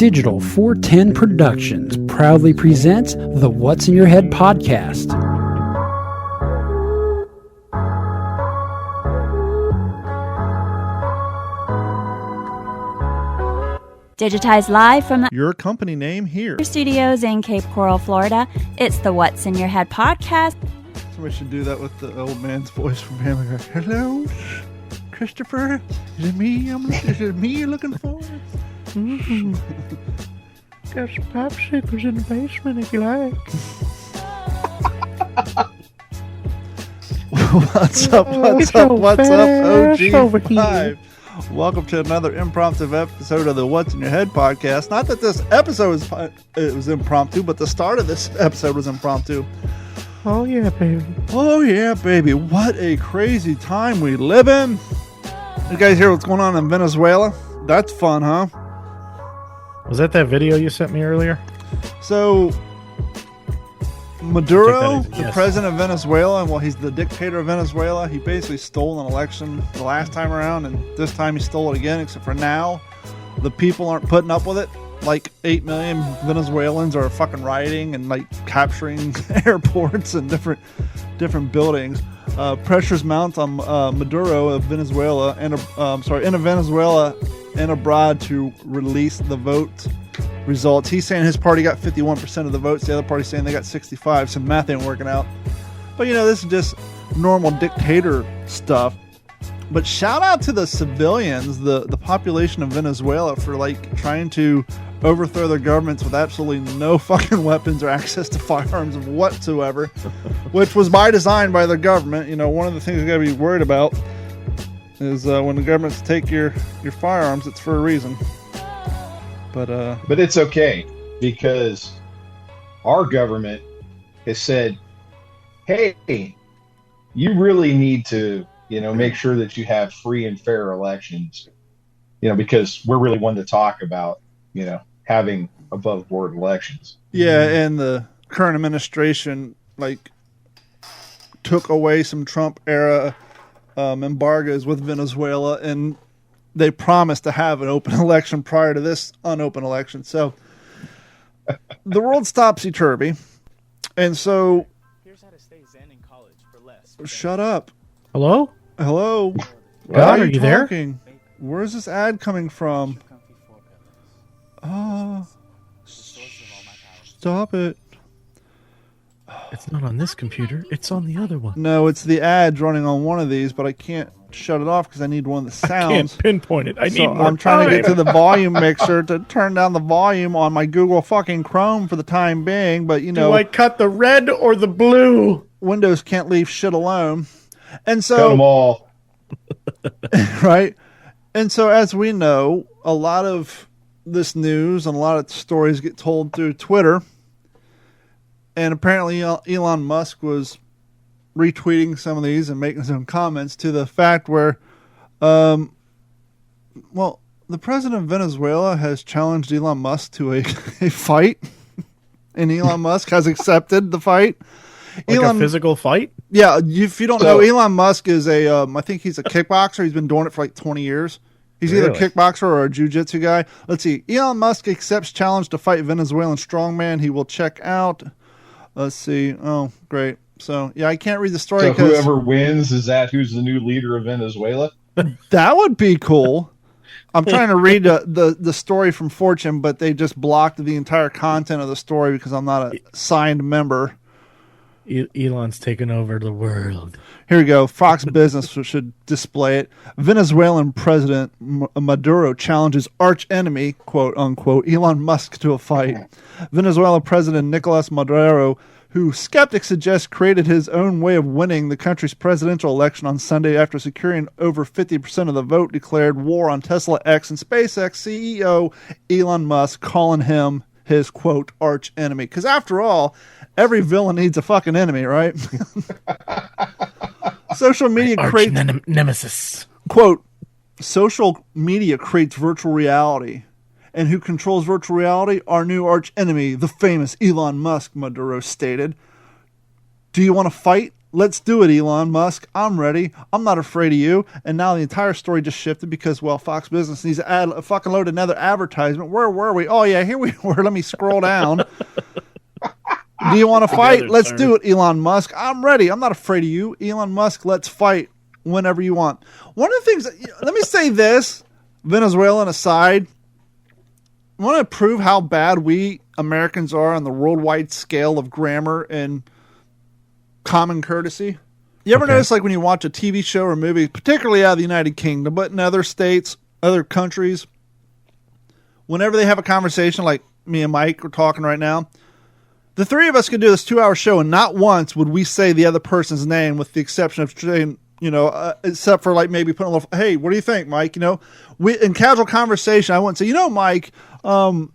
Digital 410 Productions proudly presents the What's in Your Head podcast. Digitized live from your company name here. Studios in Cape Coral, Florida. It's the What's in Your Head podcast. Somebody should do that with the old man's voice from Family Guy. Hello, Christopher. Is it me? Is it me you're looking for? Mm-hmm. Got some popsicles in the basement if you like. What's up, OG5? Welcome to another impromptu episode of the What's in Your Head podcast. Not that this episode was impromptu, but the start of this episode was impromptu. Oh yeah, baby. Oh yeah, baby. What a crazy time we live in. You guys hear what's going on in Venezuela? That's fun, huh? Was that video you sent me earlier? So, Maduro, yes. the president of Venezuela, well, he's the dictator of Venezuela. He basically stole an election the last time around, and this time he stole it again, except for now, the people aren't putting up with it. Like 8 million Venezuelans are fucking rioting and like capturing airports and different buildings. Pressures mount on Maduro of Venezuela and in Venezuela and abroad to release the vote results. He's saying his party got 51% of the votes. The other party's saying they got 65. So math ain't working out. But this is just normal dictator stuff. But shout out to the civilians, the population of Venezuela, for like trying to overthrow their governments with absolutely no fucking weapons or access to firearms whatsoever, which was by design by the government. One of the things you gotta be worried about is when the governments take your firearms, it's for a reason. But it's okay, because our government has said, hey, you really need to make sure that you have free and fair elections, because we're really one to talk about, having above board elections. Yeah, and the current administration took away some Trump era embargoes with Venezuela, and they promised to have an open election prior to this unopened election. So the world's topsy-turvy. And so here's how to stay zen in college for less. Shut up. Hello? Hello? God, are you there? Where's this ad coming from? Stop it. It's not on this computer. It's on the other one. No, it's the ads running on one of these, but I can't shut it off because I need one of the sounds. I can't pinpoint it. I need more I'm trying to get to the volume mixer to turn down the volume on my Google fucking Chrome for the time being, but Do I cut the red or the blue? Windows can't leave shit alone. And so cut them all. Right? And so as we know, a lot of this news and a lot of stories get told through Twitter. And apparently Elon Musk was retweeting some of these and making some comments to the fact where, the president of Venezuela has challenged Elon Musk to a fight, and Elon Musk has accepted the fight. A physical fight? Yeah, if you don't know, Elon Musk is I think he's a kickboxer. He's been doing it for like 20 years. He's either a kickboxer or a jiu-jitsu guy. Let's see. Elon Musk accepts challenge to fight Venezuelan strongman. He will check out. Let's see. Oh, great. So, yeah, I can't read the story. So whoever wins, is that who's the new leader of Venezuela? That would be cool. I'm trying to read the story from Fortune, but they just blocked the entire content of the story because I'm not a signed member. Elon's taken over the world. Here we go. Fox Business should display it. Venezuelan President Maduro challenges arch enemy, quote unquote, Elon Musk to a fight. Venezuela President Nicolas Maduro, who skeptics suggest created his own way of winning the country's presidential election on Sunday after securing over 50% of the vote, declared war on Tesla X and SpaceX CEO Elon Musk, calling him his, quote, arch enemy. Because after all, every villain needs a fucking enemy, right? Social media creates... nemesis. Quote, social media creates virtual reality. And who controls virtual reality? Our new arch enemy, the famous Elon Musk, Maduro stated. Do you want to fight? let's do it, Elon Musk. I'm ready. I'm not afraid of you. And now the entire story just shifted because, well, Fox Business needs to add a fucking load another advertisement. Where were we? Oh, yeah, here we were. Let me scroll down. Do you want to fight? Let's do it, Elon Musk. I'm ready. I'm not afraid of you. Elon Musk, let's fight whenever you want. One of the things, let me say this, Venezuelan aside, I want to prove how bad we Americans are on the worldwide scale of grammar and common courtesy. You ever notice, like, when you watch a TV show or movie, particularly out of the United Kingdom, but in other states, other countries, whenever they have a conversation like me and Mike are talking right now, the three of us could do this 2-hour show, and not once would we say the other person's name, with the exception of saying, except for like maybe putting a little, hey, what do you think, Mike? In casual conversation, I wouldn't say, Mike, I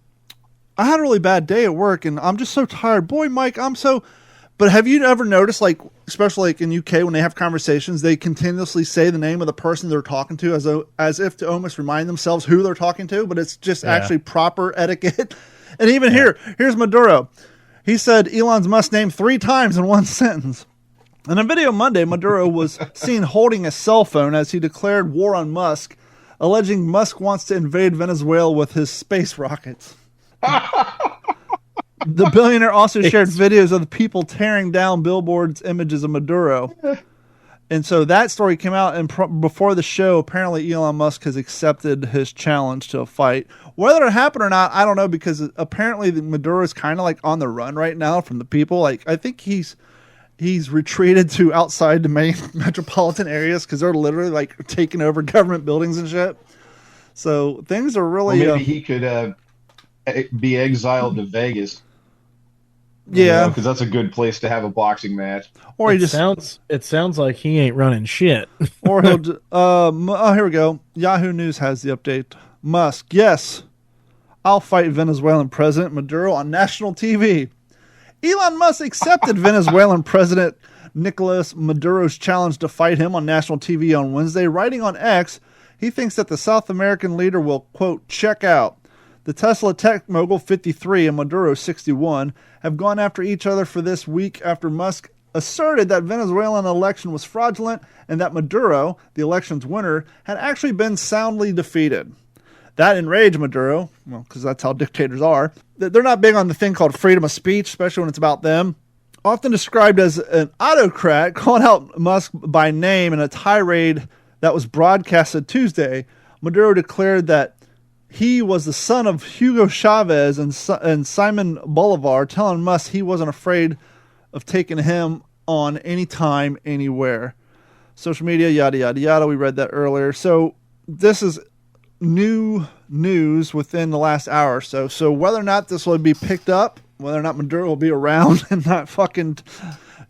had a really bad day at work, and I'm just so tired. Boy, Mike, But have you ever noticed, like, especially like in UK, when they have conversations, they continuously say the name of the person they're talking to as if to almost remind themselves who they're talking to, but it's just actually proper etiquette. And even here's Maduro. He said Elon Musk's name 3 times in one sentence. In a video Monday, Maduro was seen holding a cell phone as he declared war on Musk, alleging Musk wants to invade Venezuela with his space rockets. The billionaire also shared videos of the people tearing down billboards, images of Maduro. And so that story came out, and before the show, apparently Elon Musk has accepted his challenge to a fight. Whether it happened or not, I don't know, because apparently Maduro is kind of like on the run right now from the people. Like, I think he's retreated to outside the main metropolitan areas because they're literally like taking over government buildings and shit. So things are really... Well, maybe he could be exiled to Vegas. Yeah, because that's a good place to have a boxing match. Or it sounds like he ain't running shit. Or he'll here we go. Yahoo News has the update. Musk, yes, I'll fight Venezuelan President Maduro on national TV. Elon Musk accepted Venezuelan President Nicolas Maduro's challenge to fight him on national TV on Wednesday, writing on X, he thinks that the South American leader will, quote, check out. The Tesla tech mogul 53 and Maduro 61 have gone after each other for this week after Musk asserted that Venezuelan election was fraudulent and that Maduro, the election's winner, had actually been soundly defeated. That enraged Maduro, well, because that's how dictators are. They're not big on the thing called freedom of speech, especially when it's about them. Often described as an autocrat, called out Musk by name in a tirade that was broadcasted Tuesday. Maduro declared that he was the son of Hugo Chavez and Simon Bolivar, telling Musk he wasn't afraid of taking him on anytime, anywhere. Social media, yada, yada, yada. We read that earlier. So this is new news within the last hour or so. So whether or not this will be picked up, whether or not Maduro will be around and not fucking,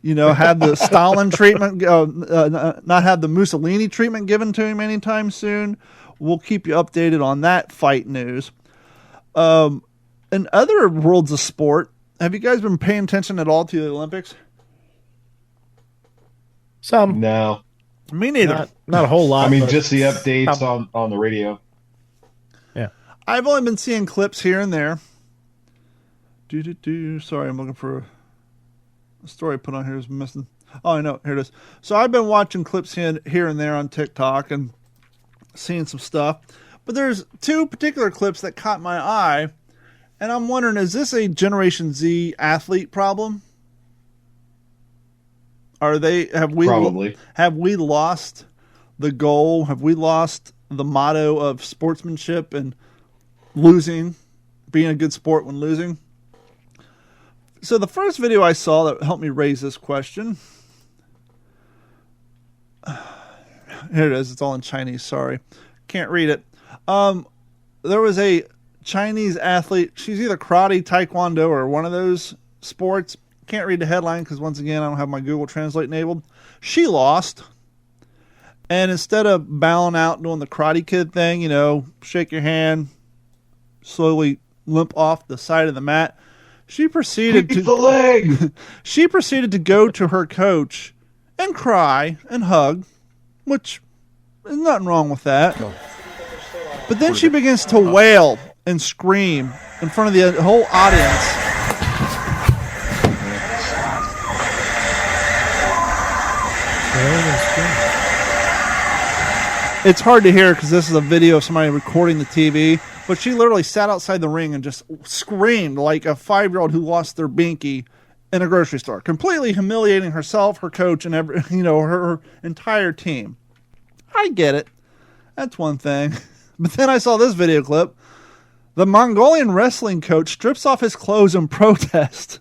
have the Stalin treatment, not have the Mussolini treatment given to him anytime soon, we'll keep you updated on that fight news. In other worlds of sport, have you guys been paying attention at all to the Olympics? Some. No. Me neither. Not a whole lot. I mean, just the updates on the radio. Yeah. I've only been seeing clips here and there. Sorry, I'm looking for a story I put on here is missing. Oh, I know. Here it is. So I've been watching clips here and there on TikTok and seeing some stuff. But there's 2 particular clips that caught my eye. And I'm wondering, is this a Generation Z athlete problem? Have we lost the goal? Have we lost the motto of sportsmanship and losing, being a good sport when losing? So the first video I saw that helped me raise this question. Here it is. It's all in Chinese. Sorry. Can't read it. There was a Chinese athlete. She's either karate, taekwondo, or one of those sports. Can't read the headline because, once again, I don't have my Google Translate enabled. She lost. And instead of bowing out doing the Karate Kid thing, shake your hand, slowly limp off the side of the mat, she proceeded to the leg. She proceeded to go to her coach and cry and hug, which there's nothing wrong with that. But then she begins to wail and scream in front of the whole audience. yelling and screaming. It's hard to hear because this is a video of somebody recording the TV, but she literally sat outside the ring and just screamed like a 5-year-old who lost their binky in a grocery store, completely humiliating herself, her coach, and her entire team. I get it. That's one thing. But then I saw this video clip. The Mongolian wrestling coach strips off his clothes in protest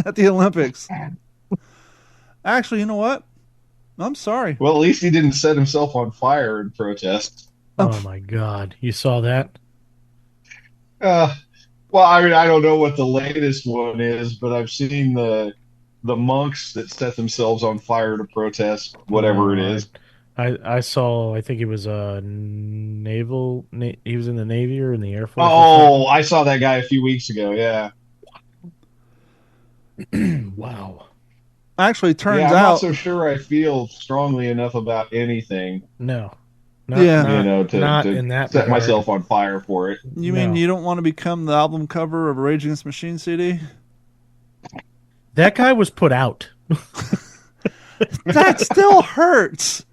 at the Olympics. Actually, you know what? I'm sorry. Well, at least he didn't set himself on fire in protest. Oh my God. You saw that? Well, I mean, I don't know what the latest one is, but I've seen the monks that set themselves on fire to protest whatever it is. I saw, I think it was a naval, he was in the Navy or in the Air Force. Oh, I saw that guy a few weeks ago, yeah. Wow. Actually, it turns I'm out... not so sure I feel strongly enough about anything. No. To in that set regard. myself on fire for it. You mean you don't want to become the album cover of a Rage Against the Machine CD? That guy was put out. That still hurts.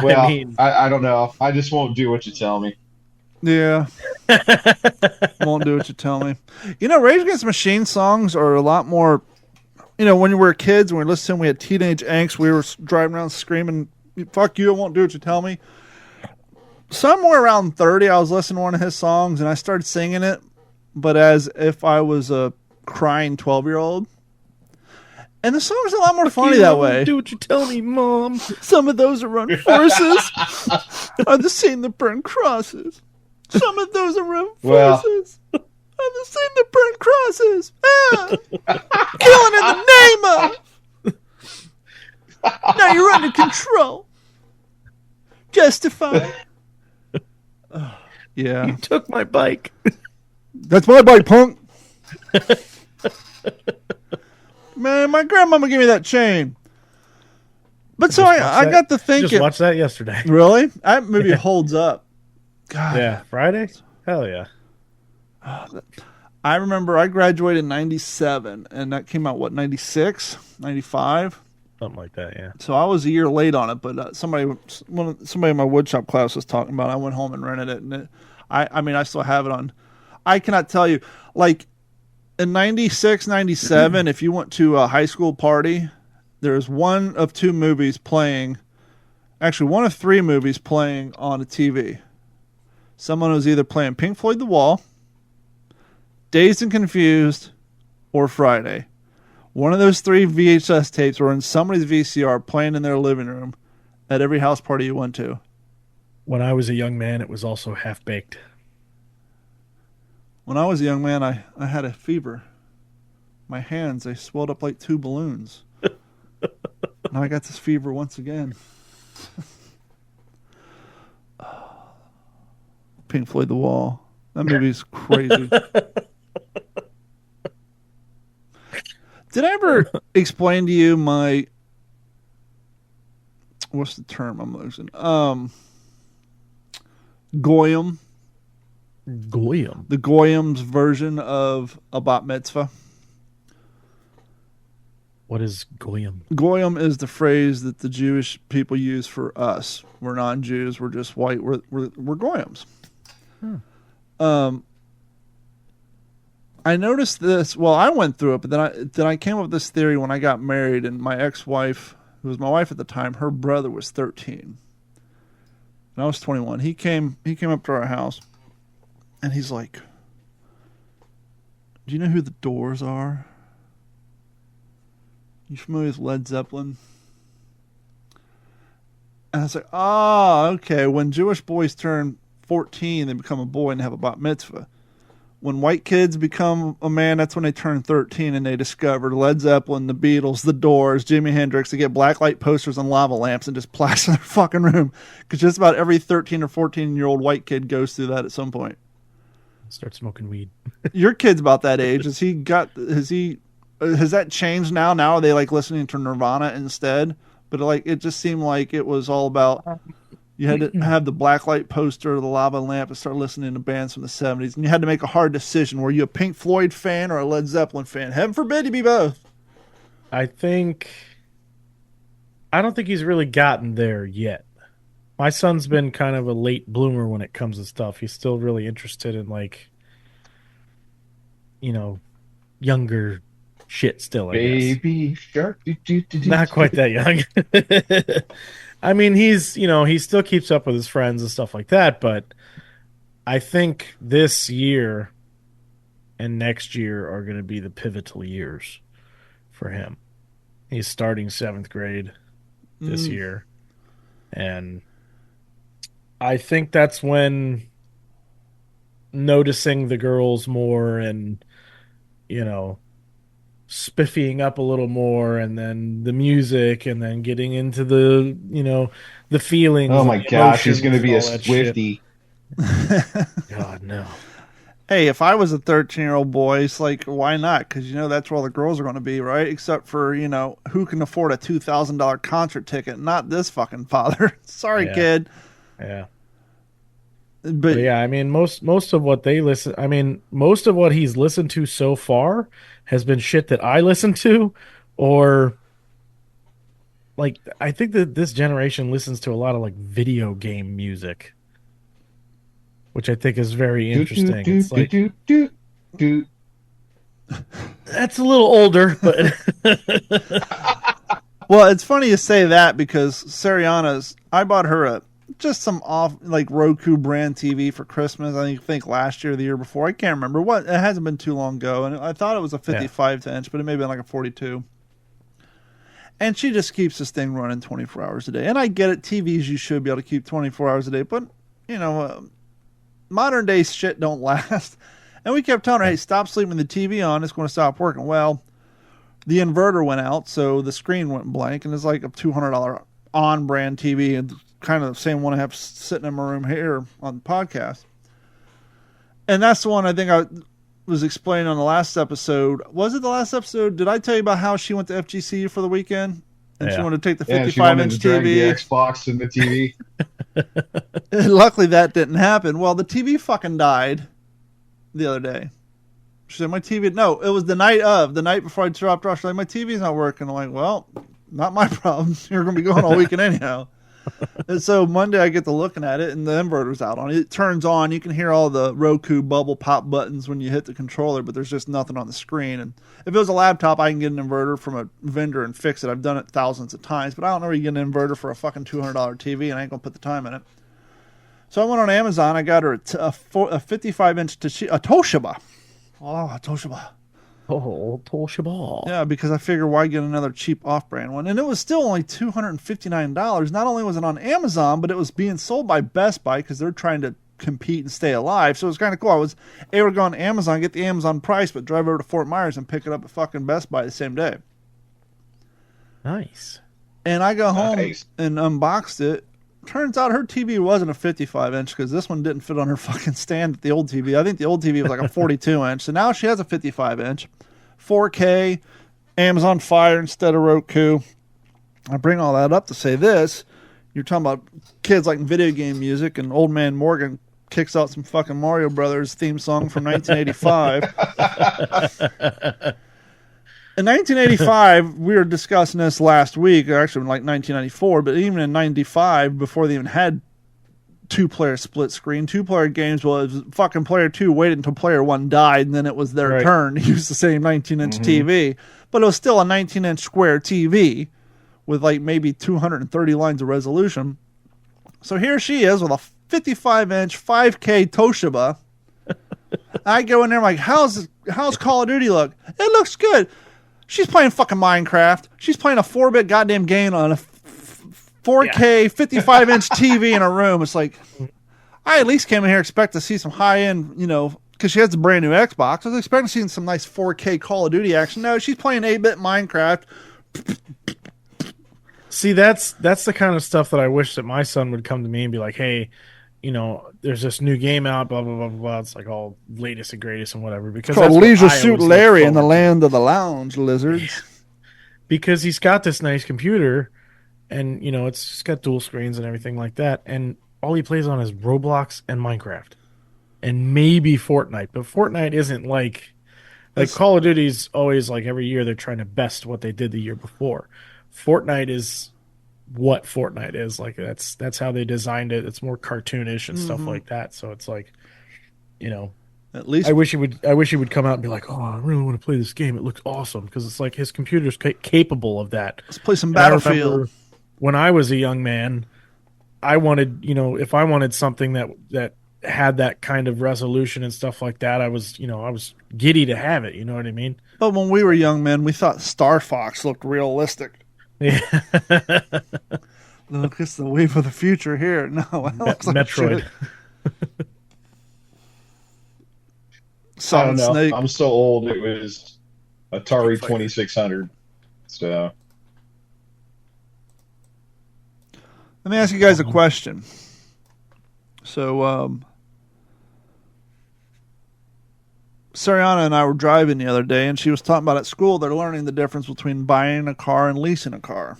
Well, I mean, I don't know. I just won't do what you tell me. Yeah. Won't do what you tell me. Rage Against the Machine songs are a lot more... when we were kids, when we listened to them, we had teenage angst. We were driving around screaming, fuck you, I won't do what you tell me. Somewhere around 30, I was listening to one of his songs, and I started singing it, but as if I was a crying 12-year-old. And the song's a lot more funny that way. Do what you tell me, Mom. Some of those are armed forces are the same that burn crosses. Some of those are armed forces are the same that burn crosses. Killing in the name of. Now you're under control. Justified. Yeah. You took my bike. That's my bike, punk. Man, my grandmama gave me that chain. But so I got to thinking. Just watched that yesterday. Really? That movie holds up. God. Yeah, Friday? Hell yeah. I remember I graduated in 97, and that came out, 96? 95? Something like that, yeah. So I was a year late on it, but somebody in my woodshop class was talking about it. I went home and rented it, and I still have it on. I cannot tell you, like, in 96, 97, if you went to a high school party, there's one of 2 movies playing, actually one of 3 movies playing on a TV. Someone was either playing Pink Floyd The Wall, Dazed and Confused, or Friday. One of those 3 VHS tapes were in somebody's VCR playing in their living room at every house party you went to. When I was a young man, it was also Half-Baked. When I was a young man, I had a fever. My hands, they swelled up like 2 balloons. Now I got this fever once again. Pink Floyd The Wall. That movie's crazy. Did I ever explain to you my... What's the term I'm losing? Goyim. Goyim? The Goyim's version of a bat mitzvah. What is Goyim? Goyim is the phrase that the Jewish people use for us. We're non-Jews. We're just white. We're Goyims. I noticed this. Well, I went through it, but then I came up with this theory when I got married, and my ex-wife, who was my wife at the time, her brother was 13, and I was 21. He came up to our house, and he's like, "Do you know who the Doors are? You familiar with Led Zeppelin?" And I was like, "Oh, okay. When Jewish boys turn 14, they become a boy and have a bat mitzvah. When white kids become a man, that's when they turn 13 and they discover Led Zeppelin, the Beatles, the Doors, Jimi Hendrix. They get blacklight posters and lava lamps and just plaster their fucking room. Because just about every 13 or 14-year-old white kid goes through that at some point." Start smoking weed. Your kid's about that age. Has that changed now? Now are they like listening to Nirvana instead? But like it just seemed like it was all about... You had to have the blacklight poster, the lava lamp, and start listening to bands from the 70s. And you had to make a hard decision. Were you a Pink Floyd fan or a Led Zeppelin fan? Heaven forbid you be both. I think I don't think he's really gotten there yet. My son's been kind of a late bloomer when it comes to stuff. He's still really interested in like, you know, younger shit still, I guess. Baby shark. Not quite that young. I mean, he still keeps up with his friends and stuff like that, but I think this year and next year are going to be the pivotal years for him. He's starting 7th grade this year, and I think that's when noticing the girls more and, you know, spiffying up a little more, and then the music, and then getting into the, the feelings. Oh and my the gosh, he's emotions going to be a and all that shit. Swiftie. God, no. Hey, if I was a 13-year-old boy, it's like, why not? Because, that's where all the girls are going to be, right? Except for, who can afford a $2,000 concert ticket? Not this fucking father. Sorry, Yeah. kid. Yeah. But yeah, I mean, most of what most of what he's listened to so far has been shit that I listen to, or like, I think that this generation listens to a lot of like video game music, which I think is very interesting. It's like, that's a little older, but well, it's funny you say that because I bought her just some off like Roku brand TV for Christmas. I think last year or the year before. I can't remember what. It hasn't been too long ago, and I thought it was a 55 inch, but it may have been like a 42. And she just keeps this thing running 24 hours a day. And I get it, TVs you should be able to keep 24 hours a day, but modern day shit don't last. And we kept telling her, hey, stop sleeping with the TV on. It's going to stop working. Well, the inverter went out, so the screen went blank, and it's like a $200 on-brand TV, and kind of the same one I have sitting in my room here on the podcast. And that's the one I think I was explaining on the last episode. Was it the last episode? Did I tell you about how she went to FGC for the weekend? And she wanted to take the 55-inch TV. The Xbox and the TV. Luckily, that didn't happen. Well, the TV fucking died the other day. She said, my TV... No, it was the night before I dropped off. She's like, my TV's not working. I'm like, well, not my problem. You're going to be going all weekend anyhow. And so Monday I get to looking at it, and the inverter's out on it. It turns on. You can hear all the Roku bubble pop buttons when you hit the controller, but there's just nothing on the screen. And if it was a laptop, I can get an inverter from a vendor and fix it. I've done it thousands of times, but I don't know where you get an inverter for a fucking $200 TV, and I ain't going to put the time in it. So I went on Amazon. I got her a 55-inch Toshiba. Oh, a Toshiba. oh, Toshiba. Yeah, because I figure why get another cheap off-brand one? And it was still only $259. Not only was it on Amazon, but it was being sold by Best Buy because they're trying to compete and stay alive. So it was kind of cool. I was able to go on Amazon, get the Amazon price, but drive over to Fort Myers and pick it up at fucking Best Buy the same day. Nice. And I go home and unboxed it. Turns out her TV wasn't a 55-inch because this one didn't fit on her fucking stand at the old TV. I think the old TV was like a 42-inch. So now she has a 55-inch, 4K, Amazon Fire instead of Roku. I bring all that up to say this. You're talking about kids like video game music, and old man Morgan kicks out some fucking Mario Brothers theme song from 1985. In 1985, we were discussing this last week, or actually in like 1994, but even in 95, before they even had two-player split screen, two-player games was fucking player 2 waited until player 1 died, and then it was their turn to use the same 19-inch TV. But it was still a 19-inch square TV with like maybe 230 lines of resolution. So here she is with a 55-inch 5K Toshiba. I go in there, I'm like, how's Call of Duty look? It looks good. She's playing fucking Minecraft. She's playing a 4-bit goddamn game on a 4K 55-inch TV in her room. It's like, I at least came in here expect to see some high-end, because she has a brand new Xbox. I was expecting to see some nice 4K Call of Duty action. No, she's playing 8-bit Minecraft. See, that's the kind of stuff that I wish that my son would come to me and be like, hey, there's this new game out, blah, blah, blah, blah. It's like all latest and greatest and whatever. Because it's called Leisure Suit Larry in the land of the lounge lizards. Because he's got this nice computer, and, it's got dual screens and everything like that. And all he plays on is Roblox and Minecraft. And maybe Fortnite. But Fortnite isn't like Call of Duty's always like every year they're trying to best what they did the year before. Fortnite is what Fortnite is. Like that's how they designed it. It's more cartoonish and stuff like that. So it's like, At least I wish he would come out and be like, "Oh, I really want to play this game. It looks awesome," because it's like his computer's capable of that. let's play some And I remember Battlefield. when I was a young man, I wanted, if I wanted something that had that kind of resolution and stuff like that, I was giddy to have it. You know what I mean? But when we were young men, we thought Star Fox looked realistic. Yeah. Look, it's the wave of the future here. No, it looks like Metroid. shit. I Solid don't know. Snake. I'm so old. It was Atari 2600. So Let me ask you guys a question. So, Sariana and I were driving the other day, and she was talking about at school they're learning the difference between buying a car and leasing a car.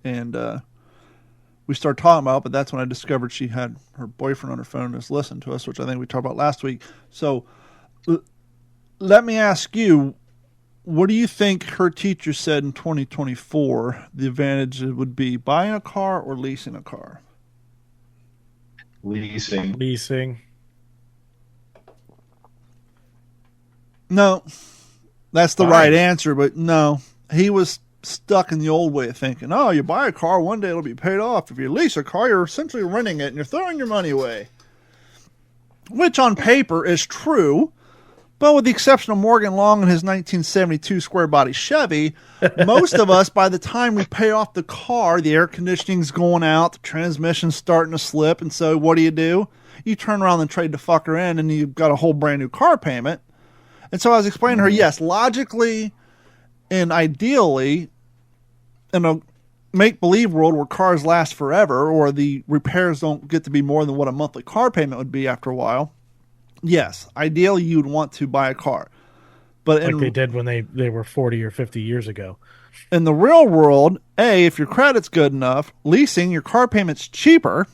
And we started talking about it, but that's when I discovered she had her boyfriend on her phone and was listening to us, which I think we talked about last week. So let me ask you, what do you think her teacher said in 2024 the advantage would be, buying a car or leasing a car? leasing. No, that's the Fine. right answer, but no. He was stuck in the old way of thinking. Oh, you buy a car, one day it'll be paid off. If you lease a car, you're essentially renting it and you're throwing your money away. Which on paper is true, but with the exception of Morgan Long and his 1972 square body Chevy, most of us, by the time we pay off the car, the air conditioning's going out, the transmission's starting to slip, and so what do? You turn around and trade the fucker in, and you've got a whole brand new car payment. And so I was explaining to her, yes, logically and ideally, in a make-believe world where cars last forever or the repairs don't get to be more than what a monthly car payment would be after a while, yes, ideally you'd want to buy a car. But Like they did when they were 40 or 50 years ago. in the real world, if your credit's good enough, leasing, your car payment's cheaper.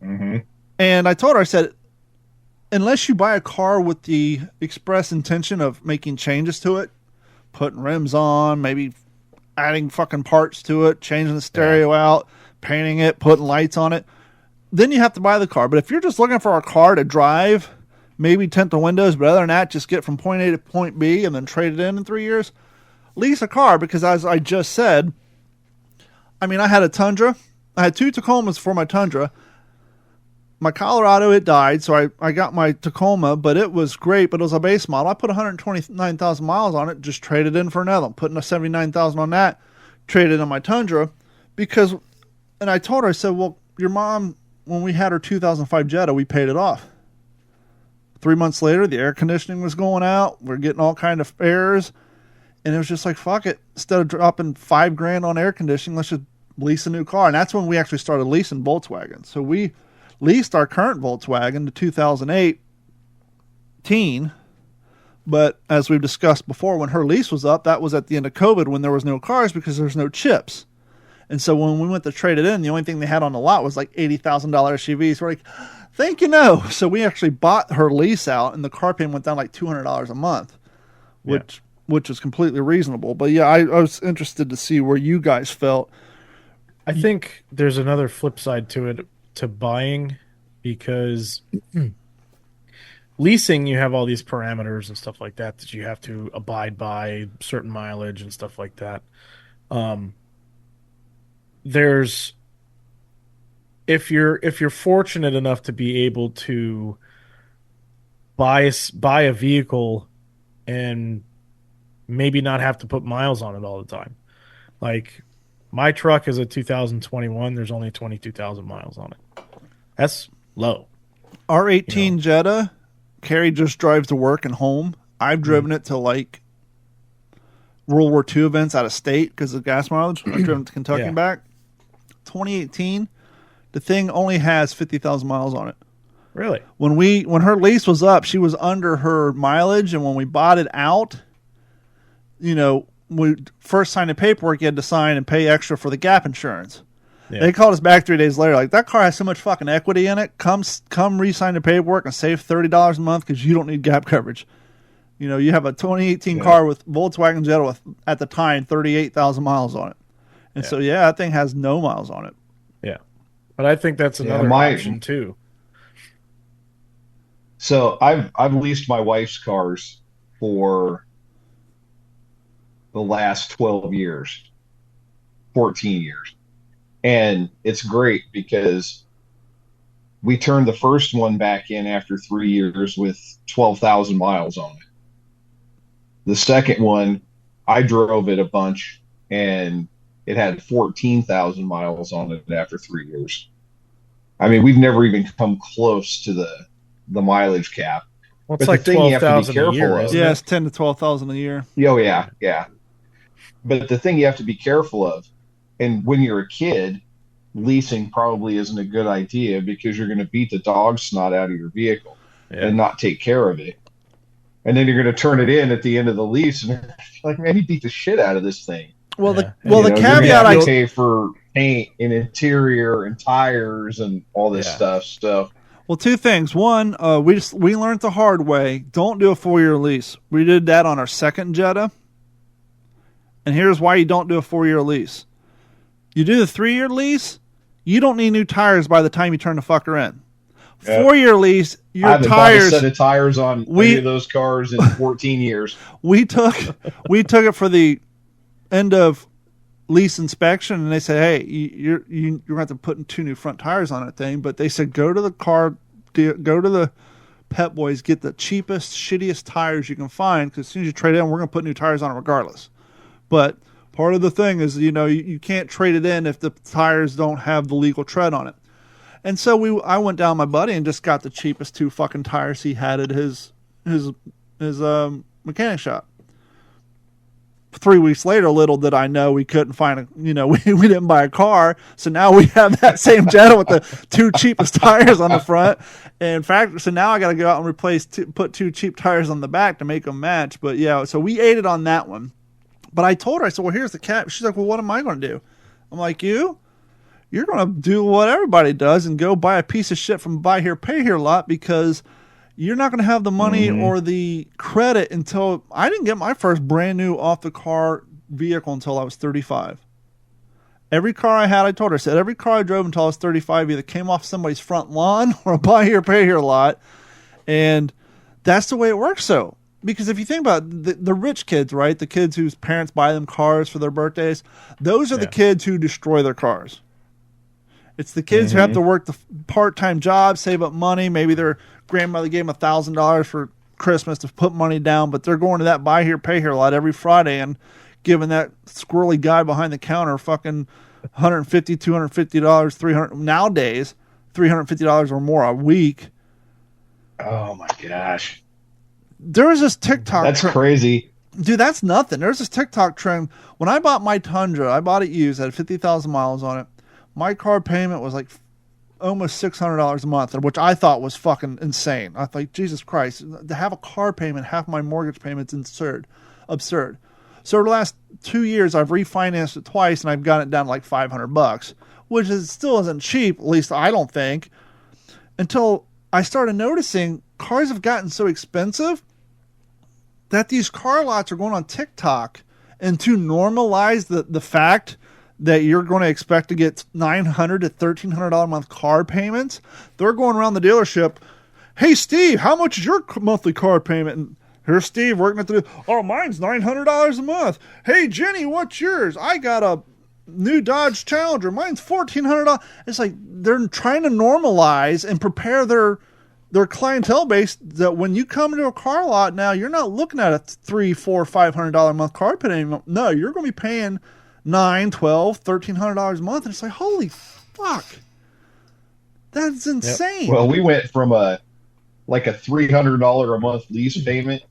Mm-hmm. And I told her, I said, unless you buy a car with the express intention of making changes to it, putting rims on, maybe adding fucking parts to it, changing the stereo out, painting it, putting lights on it, then you have to buy the car. But if you're just looking for a car to drive, maybe tint the windows, but other than that, just get from point A to point B and then trade it in 3 years, lease a car. Because as I just said, I mean, I had a Tundra. I had 2 Tacomas for my Tundra. My Colorado, it died, so I got my Tacoma, but it was great, but it was a base model. I put 129,000 miles on it, just traded in for another one. Putting a 79,000 on that, traded in my Tundra, because, and I told her, I said, well, your mom, when we had her 2005 Jetta, we paid it off. 3 months later, the air conditioning was going out. We're getting all kind of errors, and it was just like, fuck it. Instead of dropping $5,000 on air conditioning, let's just lease a new car. And that's when we actually started leasing Volkswagens. So we leased our current Volkswagen to 2018, but as we've discussed before, when her lease was up, that was at the end of COVID when there was no cars because there's no chips. And so when we went to trade it in, the only thing they had on the lot was like $80,000 SUVs. We're like, thank you, no. So we actually bought her lease out, and the car payment went down like $200 a month, which was completely reasonable. But yeah, I was interested to see where you guys felt. I think there's another flip side to it, to buying, because leasing, you have all these parameters and stuff like that you have to abide by, certain mileage and stuff like that. There's, if you're fortunate enough to be able to buy a vehicle and maybe not have to put miles on it all the time. Like, my truck is a 2021. There's only 22,000 miles on it. That's low. Our 18 Jetta, Carrie just drives to work and home. I've driven it to like World War II events out of state because of gas mileage. I've driven to Kentucky and back. 2018, the thing only has 50,000 miles on it. Really? When her lease was up, she was under her mileage, and when we bought it out, we first signed the paperwork, you had to sign and pay extra for the gap insurance. Yeah. They called us back 3 days later, like, that car has so much fucking equity in it. Come re-sign the paperwork and save $30 a month because you don't need gap coverage. You have a 2018 car with Volkswagen Jetta with, at the time, 38,000 miles on it. And so, yeah, that thing has no miles on it. Yeah. But I think that's another option too. So I've leased my wife's cars for the last 12 years, 14 years. And it's great because we turned the first one back in after 3 years with 12,000 miles on it. The second one, I drove it a bunch and it had 14,000 miles on it after 3 years. I mean, we've never even come close to the mileage cap. Well, it's like 12,000 a year. Yeah, it's 10 to 12,000 a year. Oh, yeah. But the thing you have to be careful of, and when you're a kid, leasing probably isn't a good idea because you're going to beat the dog snot out of your vehicle and not take care of it. And then you're going to turn it in at the end of the lease, and you're like, man, he beat the shit out of this thing. Well, the caveat I pay for paint and interior and tires and all this stuff. So, well, two things. One, we learned the hard way. Don't do a 4-year lease. We did that on our second Jetta, and here's why you don't do a 4-year lease. You do the 3-year lease, you don't need new tires by the time you turn the fucker in. 4-year lease, your I haven't tires. bought a set of tires on any of those cars in 14 years. We took it for the end of lease inspection, and they said, "Hey, you're going to have to put 2 new front tires on that thing." But they said, go to the Pep Boys, get the cheapest, shittiest tires you can find, because as soon as you trade it in, we're going to put new tires on it regardless. But part of the thing is, you can't trade it in if the tires don't have the legal tread on it. And so I went down my buddy and just got the cheapest 2 fucking tires he had at his mechanic shop. 3 weeks later, little did I know we couldn't find we didn't buy a car. So now we have that same Jetta with the 2 cheapest tires on the front. And in fact, so now I got to go out and put 2 cheap tires on the back to make them match. But yeah, so we ate it on that one. But I told her, I said, well, here's the cap. She's like, well, what am I going to do? I'm like, you're going to do what everybody does and go buy a piece of shit from buy here, pay here lot, because you're not going to have the money or the credit until I didn't get my first brand new off the car vehicle until I was 35. Every car I had, I told her, I said, every car I drove until I was 35 either came off somebody's front lawn or a buy here, pay here lot. And that's the way it works. So, because if you think about the rich kids, right? The kids whose parents buy them cars for their birthdays, those are the kids who destroy their cars. It's the kids who have to work the part-time job, save up money. Maybe their grandmother gave them $1,000 for Christmas to put money down, but they're going to that buy here, pay here lot every Friday and giving that squirrely guy behind the counter fucking $150, $250, $300 nowadays, $350 or more a week. Oh my gosh. There was this TikTok. That's crazy. Dude, that's nothing. There's this TikTok trend. When I bought my Tundra, I bought it used, it had 50,000 miles on it. My car payment was like almost $600 a month, which I thought was fucking insane. I thought, Jesus Christ, to have a car payment, half my mortgage payment's absurd. So the last 2 years, I've refinanced it twice, and I've gotten it down to like $500, which still isn't cheap, at least I don't think, until I started noticing cars have gotten so expensive that these car lots are going on TikTok, and to normalize the fact that you're going to expect to get $900 to $1,300 a month car payments, they're going around the dealership. Hey, Steve, how much is your monthly car payment? And here's Steve working at mine's $900 a month. Hey, Jenny, what's yours? I got a new Dodge Challenger. Mine's $1,400. It's like they're trying to normalize and prepare their clientele base that when you come into a car lot now, you're not looking at a $300, $400, $500 a month car payment anymore. No, you're going to be paying $900, $1,200, $1,300 a month, and it's like, holy fuck, that's insane. Well, we went from a $300 a month lease payment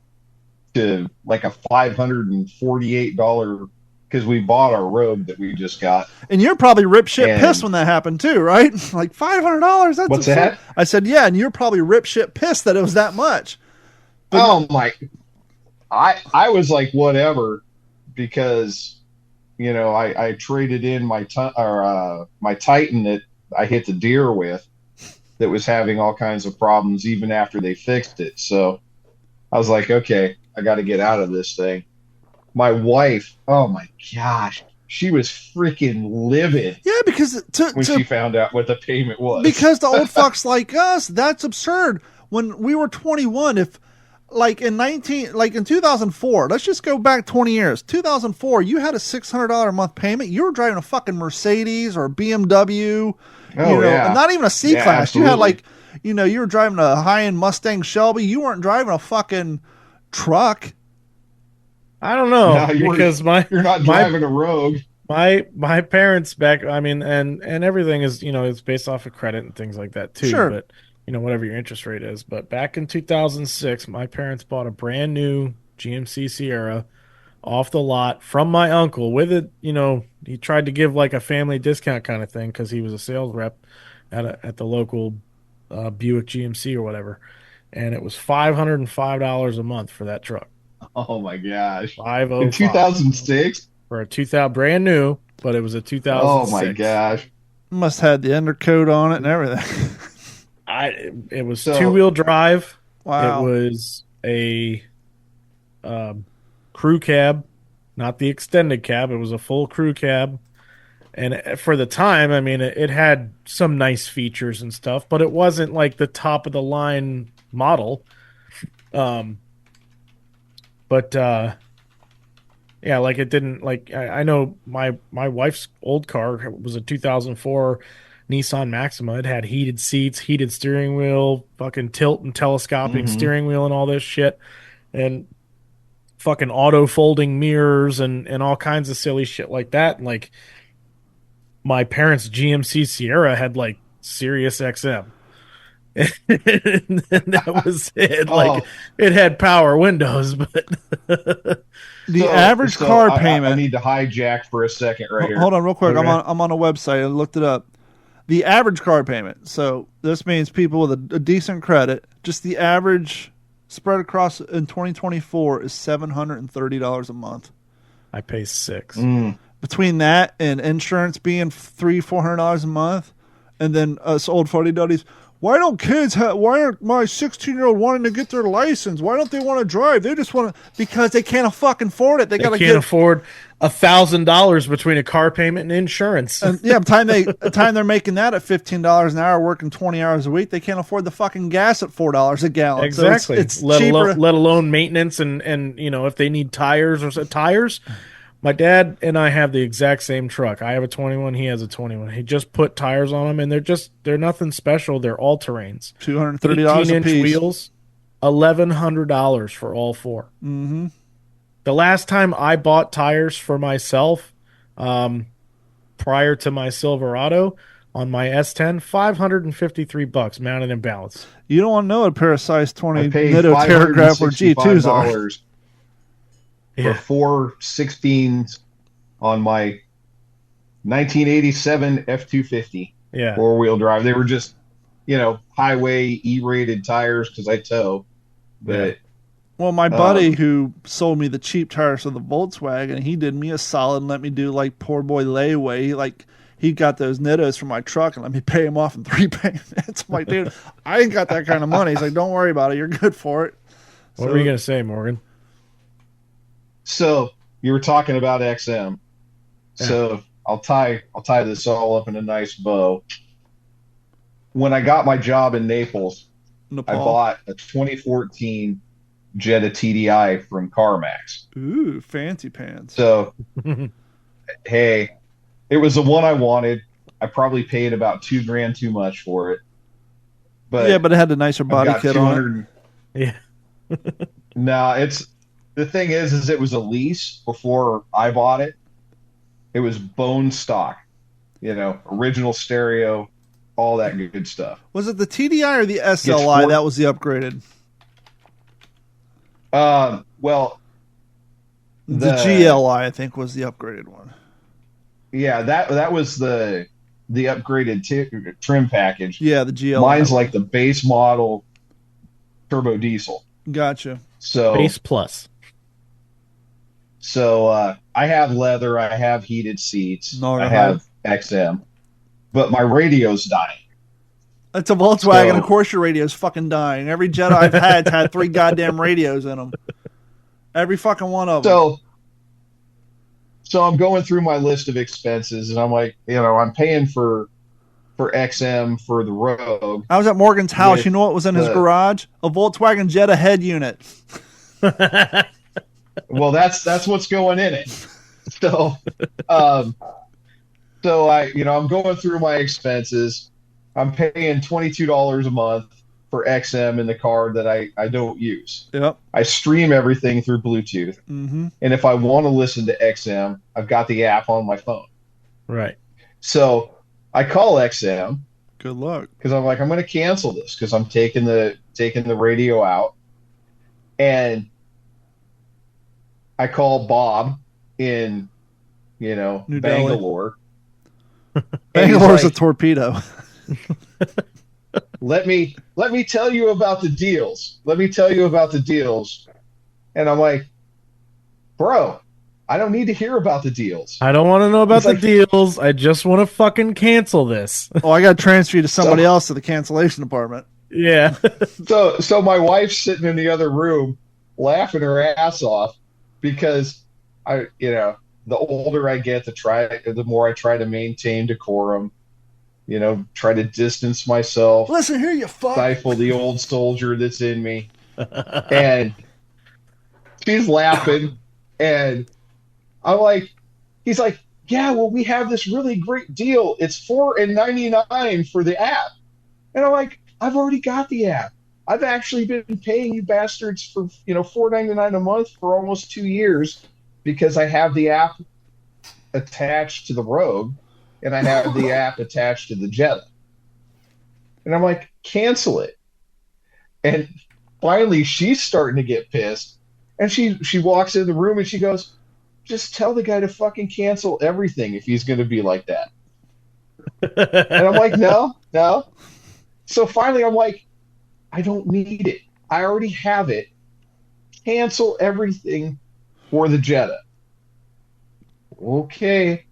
to like a $548 because we bought our Rogue that we just got. And you're probably rip shit pissed when that happened too, right? Like $500. That's what's that? I said, yeah, and you're probably rip shit pissed that it was that much. But, oh my! I was like, whatever, because I traded in my Titan that I hit the deer with that was having all kinds of problems even after they fixed it. So I was like, okay, I got to get out of this thing. My wife, oh my gosh, she was freaking livid Yeah, because when she found out what the payment was. Because the old fucks like us, that's absurd. When we were 21, if in 2004, let's just go back 20 years. 2004, you had a $600 a month payment. You were driving a fucking Mercedes or a BMW. Yeah. Not even a C class. Absolutely. You had you were driving a high end Mustang Shelby. You weren't driving a fucking truck. I don't know No, because you're not driving a Rogue. My parents back, I mean, and everything is, it's based off of credit and things like that too. Sure. But whatever your interest rate is. But back in 2006, my parents bought a brand new GMC Sierra off the lot from my uncle with it. He tried to give like a family discount kind of thing because he was a sales rep at the local Buick GMC or whatever, and it was $505 a month for that truck. Oh my gosh! $505 in 2006 for a 2000 brand new, but it was a 2006. Oh my gosh! Must have had the undercoat on it and everything. It was 2-wheel drive. Wow. It was a crew cab, not the extended cab. It was a full crew cab. And for the time, I mean, it had some nice features and stuff, but it wasn't like the top of the line model. Yeah, like it didn't like I know my wife's old car was a 2004 Nissan Maxima. It had heated seats, heated steering wheel, fucking tilt and telescoping steering wheel and all this shit, and fucking auto folding mirrors and all kinds of silly shit like that. And like my parents' GMC Sierra had like Sirius XM. And that was it. Like it had power windows, but average car payment. I need to hijack for a second here. Hold on, real quick. Okay. I'm on a website. I looked it up. The average car payment. So this means people with a decent credit. Just the average spread across in 2024 is $730 a month. I pay $600. Between that and insurance being $300-$400 a month, and then us old fuddy duddies. Why aren't my 16-year-old wanting to get their license? Why don't they want to drive? They just want to, because they can't fucking afford it. They can't afford $1,000 between a car payment and insurance. And yeah, by the time they're making that at $15 an hour, working 20 hours a week, they can't afford the fucking gas at $4 a gallon. Exactly. So it's let cheaper. alone maintenance and if they need tires or tires. My dad and I have the exact same truck. I have a 21. He has a 21. He just put tires on them, and they're nothing special. They're all terrains. $230 a 18-inch piece. wheels, $1,100 for all four. Mm-hmm. The last time I bought tires for myself, prior to my Silverado on my S10, $553 mounted and balanced. You don't want to know a pair of size 20 I paid Nitto Terragrappler G2s are. $565 for 4 16s on my 1987 F-250 four-wheel drive. They were just, highway E-rated tires because I tow. But well, my buddy who sold me the cheap tires of the Volkswagen, he did me a solid and let me do like poor boy layaway. He got those Nittos for my truck and let me pay him off in 3 payments. I'm like, dude, I ain't got that kind of money. He's like, don't worry about it. You're good for it. What were you going to say, Morgan? So you were talking about XM. Yeah. So I'll tie this all up in a nice bow. When I got my job in Naples, Nepal. I bought a 2014 Jetta TDI from CarMax. Ooh, fancy pants. So, hey, it was the one I wanted. I probably paid about $2,000 too much for it. But yeah, but it had the nicer body kit on it. Yeah. No, the thing is it was a lease before I bought it. It was bone stock, original stereo, all that good stuff. Was it the TDI or the SLI that was the upgraded? Well, the GLI I think was the upgraded one. Yeah, that was the upgraded trim package. Yeah, the GLI. Mine's like the base model turbo diesel. Gotcha. So base plus. So I have leather, I have heated seats, I have XM, but my radio's dying. It's a Volkswagen. Of course your radio's fucking dying. Every Jetta I've had 3 goddamn radios in them. Every fucking one of them. So I'm going through my list of expenses, and I'm like, I'm paying for XM for the Rogue. I was at Morgan's house. You know what was in his the- garage? A Volkswagen Jetta head unit. Well, that's what's going in it. So, I'm going through my expenses. I'm paying $22 a month for XM in the car that I don't use. Yep. I stream everything through Bluetooth. Mm-hmm. And if I want to listen to XM, I've got the app on my phone. Right. So I call XM Good luck. because I'm like, I'm going to cancel this because I'm taking the radio out. And I call Bob in, New Bangalore. Bangalore's a torpedo. Let me tell you about the deals. Let me tell you about the deals. And I'm like, bro, I don't need to hear about the deals. I don't want to know about the deals. I just want to fucking cancel this. Oh, I got to transfer you to somebody else to the cancellation department. Yeah. So my wife's sitting in the other room laughing her ass off because the older I get, the more I try to maintain decorum. Try to distance myself. Listen here, you fuck. Stifle the old soldier that's in me. And she's laughing, and I'm like, he's like, yeah, well, we have this really great deal. It's $4.99 for the app. And I'm like, I've already got the app. I've actually been paying you bastards for $4.99 a month for almost 2 years because I have the app attached to the Rogue. And I have the app attached to the Jetta. And I'm like, cancel it. And finally, she's starting to get pissed. And she walks in the room and she goes, just tell the guy to fucking cancel everything if he's going to be like that. And I'm like, no. So finally, I'm like, I don't need it. I already have it. Cancel everything for the Jetta. Okay.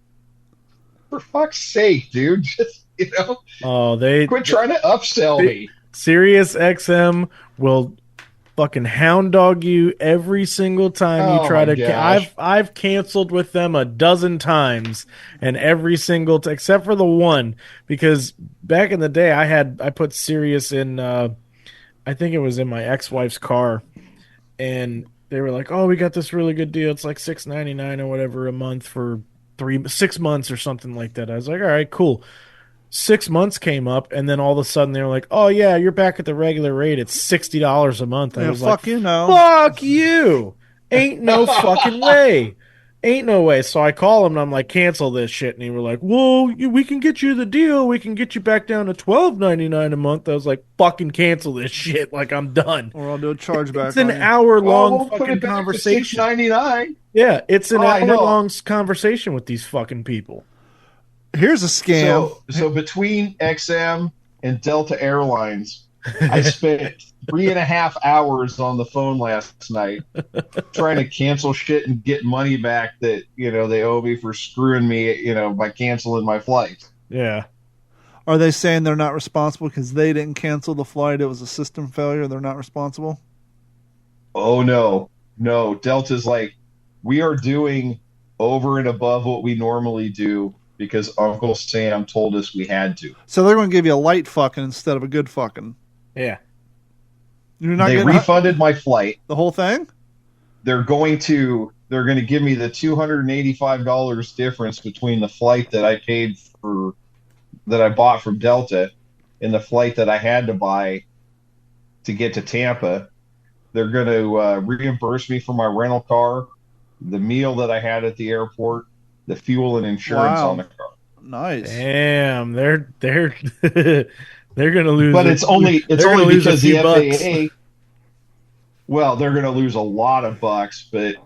For fuck's sake, dude. Just, they quit trying to upsell me. Sirius XM will fucking hound dog you every single time you try to. I've canceled with them a dozen times, and every single except for the one, because back in the day I put Sirius in. I think it was in my ex-wife's car, and they were like, "Oh, we got this really good deal. It's like $6.99 or whatever a month for 6 months or something like that." I was like, all right, cool. 6 months came up, and then all of a sudden they were like, oh yeah, you're back at the regular rate. It's $60 a month. I was fuck like, fuck you. Ain't no fucking way. Ain't no way. So I call him and I'm like, cancel this shit. And he were like, well, we can get you the deal. We can get you back down to $12.99 a month. I was like, fucking cancel this shit. Like, I'm done. Or I'll do a chargeback. It's an hour-long we'll fucking conversation. $6.99. Yeah, it's an hour-long conversation with these fucking people. Here's a scam. So between XM and Delta Airlines, I spent 3.5 hours on the phone last night trying to cancel shit and get money back that they owe me for screwing me by canceling my flight. Yeah. Are they saying they're not responsible because they didn't cancel the flight? It was a system failure. They're not responsible. Oh no. Delta's like, we are doing over and above what we normally do because Uncle Sam told us we had to. So they're going to give you a light fucking instead of a good fucking. Yeah. They refunded my flight. The whole thing? They're going to give me the $285 difference between the flight that I paid for, that I bought from Delta, and the flight that I had to buy to get to Tampa. They're going to reimburse me for my rental car, the meal that I had at the airport, the fuel and insurance on the car. Nice. Damn, they're they're going to lose. But it's only because the bucks. FAA. Well, they're going to lose a lot of bucks, but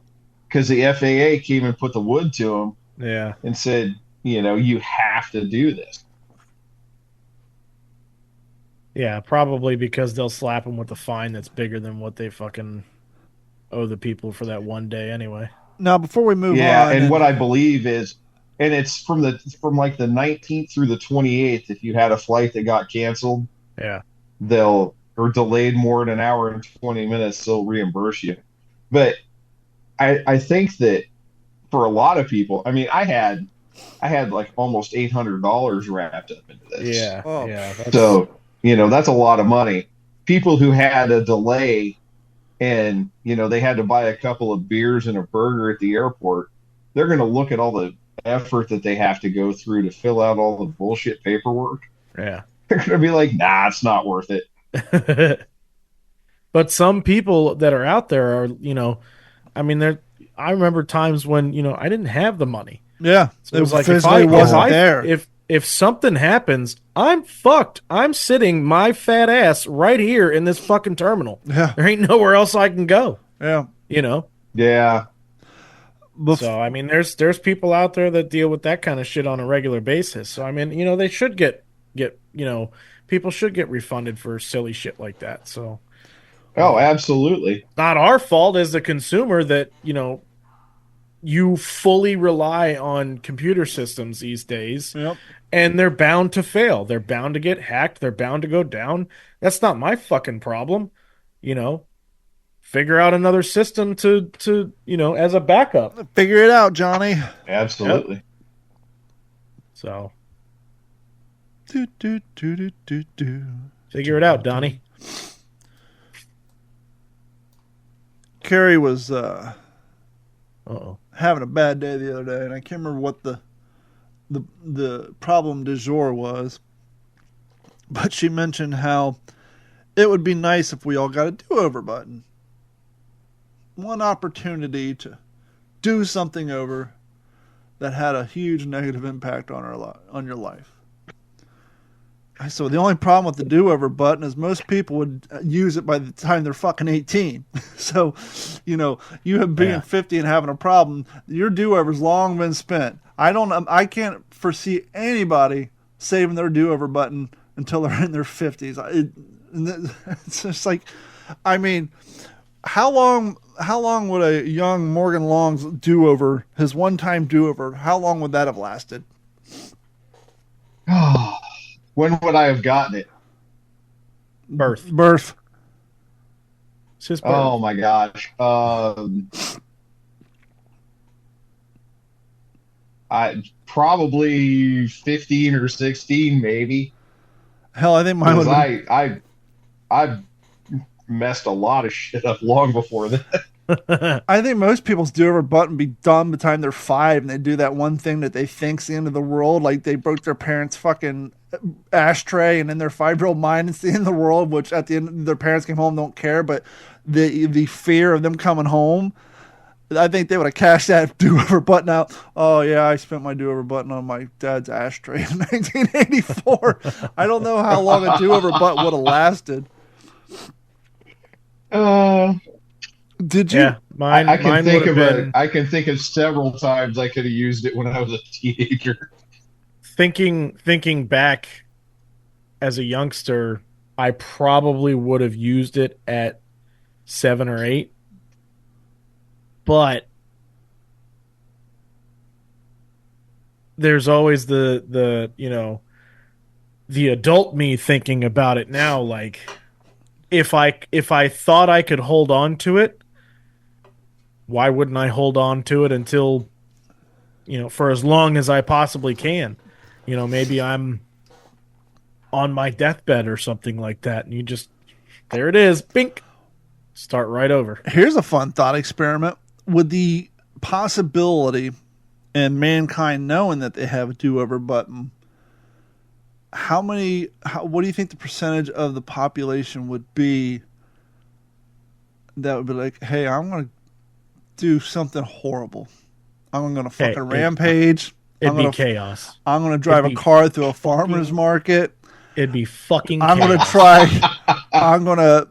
because the FAA came and put the wood to them, yeah, and said, you have to do this. Yeah, probably because they'll slap them with a fine that's bigger than what they fucking owe the people for that one day anyway. Now, before we move on, and what I believe is, and it's from like the 19th through the 28th. If you had a flight that got canceled, or delayed more than an hour and 20 minutes, they'll reimburse you. But I think that for a lot of people. I mean, I had like almost $800 wrapped up into this. Yeah, Oh. yeah. So, that's a lot of money. People who had a delay and, they had to buy a couple of beers and a burger at the airport, they're going to look at all the effort that they have to go through to fill out all the bullshit paperwork. Yeah. They're going to be like, nah, it's not worth it. But some people that are out there are, I mean, I remember times when, I didn't have the money. Yeah. So it was like, physically wasn't there. If something happens, I'm fucked. I'm sitting my fat ass right here in this fucking terminal. Yeah. There ain't nowhere else I can go. Yeah. Yeah. So, I mean, there's people out there that deal with that kind of shit on a regular basis. So, I mean, they should get people should get refunded for silly shit like that. So, oh, absolutely. Not our fault as the consumer that, you fully rely on computer systems these days. Yep. And they're bound to fail. They're bound to get hacked. They're bound to go down. That's not my fucking problem. Figure out another system to as a backup. Figure it out, Johnny. Absolutely. Yep. So. Figure it out, Donnie. Carrie was Uh-oh. having a bad day the other day, and I can't remember what the problem du jour was, but she mentioned how it would be nice if we all got a do-over button. One opportunity to do something over that had a huge negative impact on on your life. So the only problem with the do-over button is most people would use it by the time they're fucking 18. So, you have being 50 and having a problem, your do-over's long been spent. I can't foresee anybody saving their do-over button until they're in their 50s. It's just like, I mean, how long would a young Morgan Long's do-over, his one-time do-over, how long would that have lasted? When would I have gotten it? Birth. It's his birth. Oh my gosh. I probably 15 or 16, maybe. Hell, I think mine would. I've messed a lot of shit up long before that. I think most people's do-over button be done by the time they're 5, and they do that one thing that they think's the end of the world, like they broke their parents' fucking ashtray, and in their 5-year-old mind, it's the end of the world. Which at the end, their parents came home, don't care, but the fear of them coming home, I think they would have cashed that do-over button out. Oh yeah, I spent my do-over button on my dad's ashtray in 1984. I don't know how long a do-over button would have lasted. Did you? Yeah, mine. I can mine think would of have been I can think of several times I could have used it when I was a teenager. Thinking back as a youngster, I probably would have used it at 7 or 8, but there's always the adult me thinking about it now, like if I thought I could hold on to it, why wouldn't I hold on to it until for as long as I possibly can? Maybe I'm on my deathbed or something like that, and you just, there it is, bink, start right over. Here's a fun thought experiment. With the possibility and mankind knowing that they have a do-over button, what do you think the percentage of the population would be that would be like, hey, I'm going to do something horrible. I'm going to fucking rampage. It'd be chaos. I'm going to drive a car through a farmer's market. It'd be fucking I'm chaos. going to try. I'm going to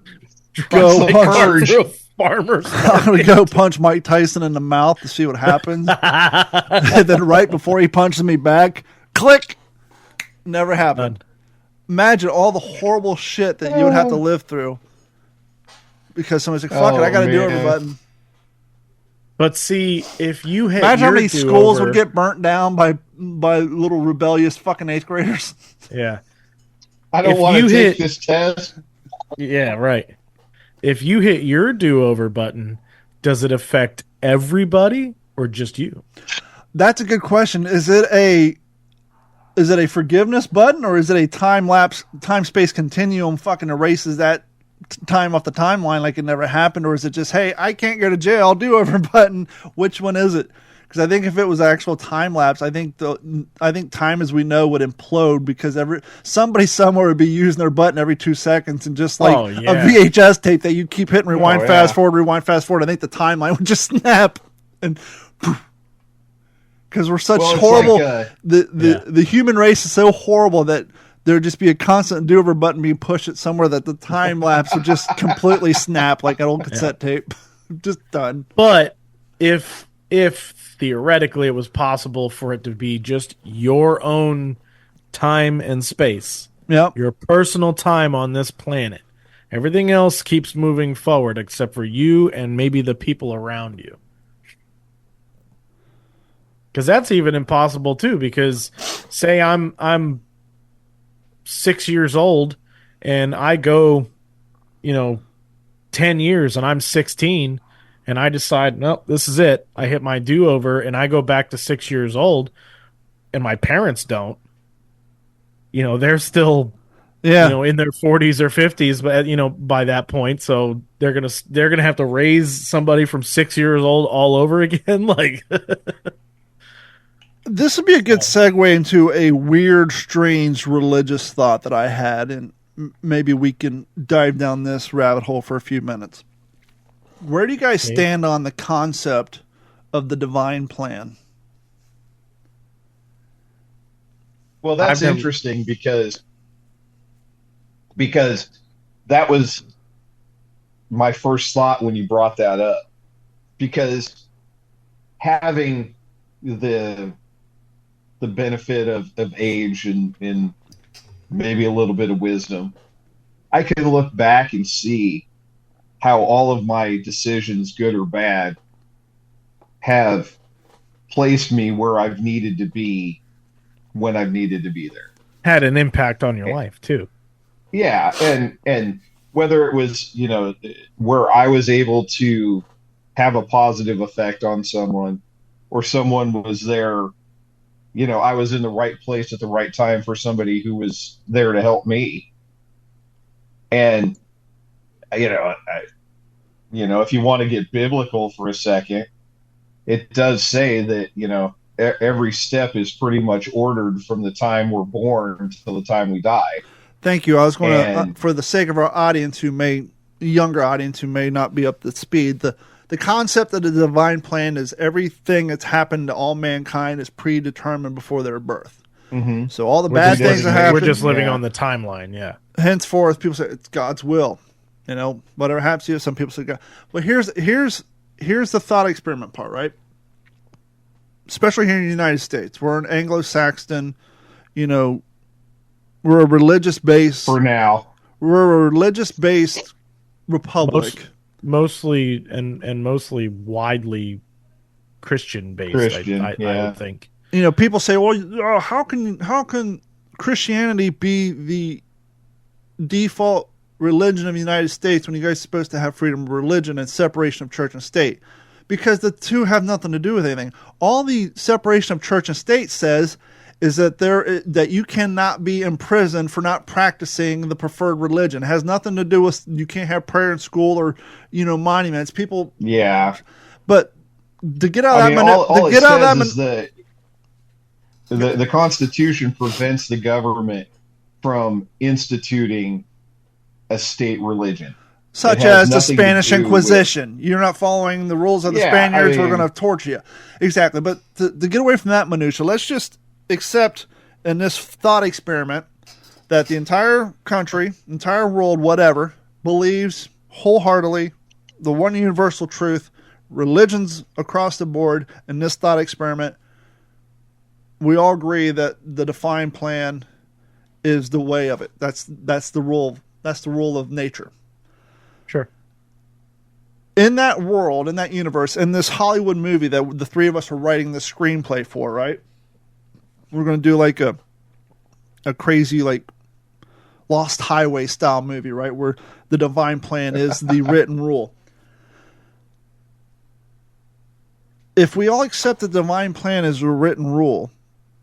go punch through a farmer's I'm going to go punch Mike Tyson in the mouth to see what happens. And then right before he punches me back, click. Never happened. Imagine all the horrible shit that you would have to live through because somebody's like, fuck it, I got to do over button. But see, if you had imagine how many schools would get burnt down by little rebellious fucking 8th graders. Yeah. I don't want to take this test. Yeah, right. If you hit your do-over button, does it affect everybody or just you? That's a good question. Is it a forgiveness button, or is it a time space continuum fucking erases that time off the timeline like it never happened? Or is it just, hey, I can't go to jail, do over button? Which one is it? Because I think if it was actual time lapse, I think time as we know would implode, because somebody somewhere would be using their button every 2 seconds, and just like a VHS tape that you keep hitting rewind, fast forward. I think the timeline would just snap and because we're such horrible. Like, the human race is so horrible that there'd just be a constant do-over button being pushed at somewhere that the time lapse would just completely snap like an old cassette tape. Just done. But if theoretically it was possible for it to be just your own time and space, your personal time on this planet, everything else keeps moving forward except for you and maybe the people around you. Because that's even impossible too. Because say I'm 6 years old and I go, 10 years and I'm 16 and I decide, nope, this is it. I hit my do-over and I go back to 6 years old, and my parents don't. They're still, in their 40s or 50s, but by that point, so they're gonna have to raise somebody from 6 years old all over again, like. This would be a good segue into a weird, strange religious thought that I had, and maybe we can dive down this rabbit hole for a few minutes. Where do you guys stand on the concept of the divine plan? Well, that's interesting because that was my first thought when you brought that up. Because having the benefit of age and maybe a little bit of wisdom, I can look back and see how all of my decisions, good or bad, have placed me where I've needed to be when I've needed to be there. Had an impact on your life too. Yeah, and whether it was, where I was able to have a positive effect on someone, or someone was there, I was in the right place at the right time for somebody who was there to help me. And, if you want to get biblical for a second, it does say that, every step is pretty much ordered from the time we're born until the time we die. Thank you. I was going to, for the sake of our audience younger audience who may not be up to speed, the concept of the divine plan is everything that's happened to all mankind is predetermined before their birth. Mm-hmm. So all the bad things that happen. We're just living on the timeline, yeah. Henceforth, people say it's God's will. Whatever happens to you, some people say God. But here's the thought experiment part, right? Especially here in the United States. We're an Anglo-Saxon, we're a religious-based... For now. We're a religious-based republic. Mostly widely Christian-based, I would think. People say, well, how can Christianity be the default religion of the United States when you guys are supposed to have freedom of religion and separation of church and state? Because the two have nothing to do with anything. All the separation of church and state says is that that you cannot be imprisoned for not practicing the preferred religion. It has nothing to do with you can't have prayer in school or monuments. People, but to get out of that, the Constitution prevents the government from instituting a state religion. Such as the Spanish Inquisition. You're not following the rules of the Spaniards, we're going to torture you. Exactly. But to get away from that minutia, let's just accept in this thought experiment that the entire country, entire world, whatever, believes wholeheartedly the one universal truth, religions across the board. In this thought experiment, we all agree that the divine plan is the way of it. That's the rule. That's the rule of nature. Sure. In that world, in that universe, in this Hollywood movie that the three of us are writing the screenplay for, right? We're going to do like a crazy, like, Lost Highway style movie, right? Where the divine plan is the written rule. if we all accept the divine plan as a written rule,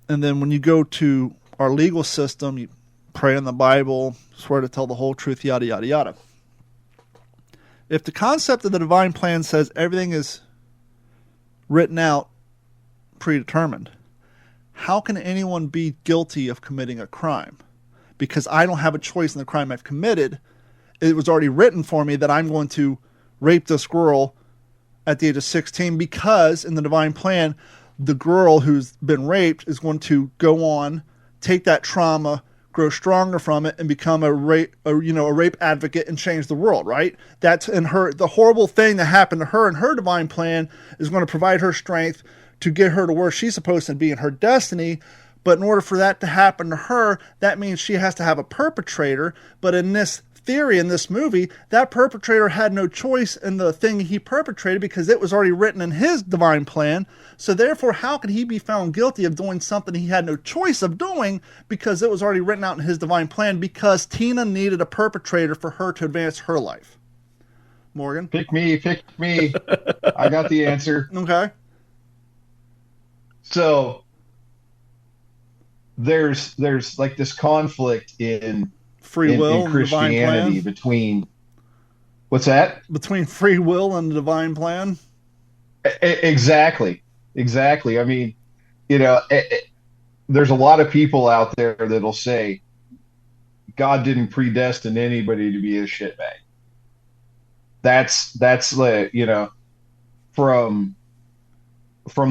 and then when you go to our legal system, you pray in the Bible, swear to tell the whole truth, yada, yada, yada. If the concept of the divine plan says everything is written out, predetermined, how can anyone be guilty of committing a crime? Because I don't have a choice in the crime I've committed. It was already written for me that I'm going to rape this girl at the age of 16 because in the divine plan, the girl who's been raped is going to go on, take that trauma, grow stronger from it, and become a rape advocate and change the world, right? That's in her, the horrible thing that happened to her in her divine plan is going to provide her strength to get her to where she's supposed to be in her destiny. But in order for that to happen to her, that means she has to have a perpetrator. But in this theory, in this movie, that perpetrator had no choice in the thing he perpetrated because it was already written in his divine plan. So therefore, how could he be found guilty of doing something he had no choice of doing because it was already written out in his divine plan because Tina needed a perpetrator for her to advance her life? Morgan? Pick me. I got the answer. Okay. So there's like this conflict in free will in Christianity between what's that? Between free will and the divine plan? Exactly. I mean, there's a lot of people out there that'll say God didn't predestine anybody to be a shitbag. That's from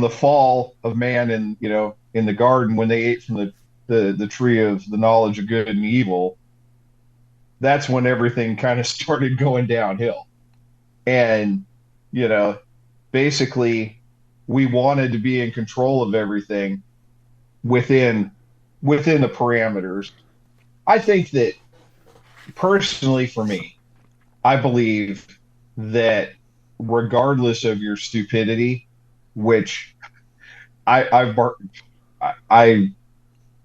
the fall of man in the garden when they ate from the tree of the knowledge of good and evil. That's when everything kind of started going downhill. And, basically we wanted to be in control of everything within the parameters. I think that personally for me, I believe that regardless of your stupidity, which I'm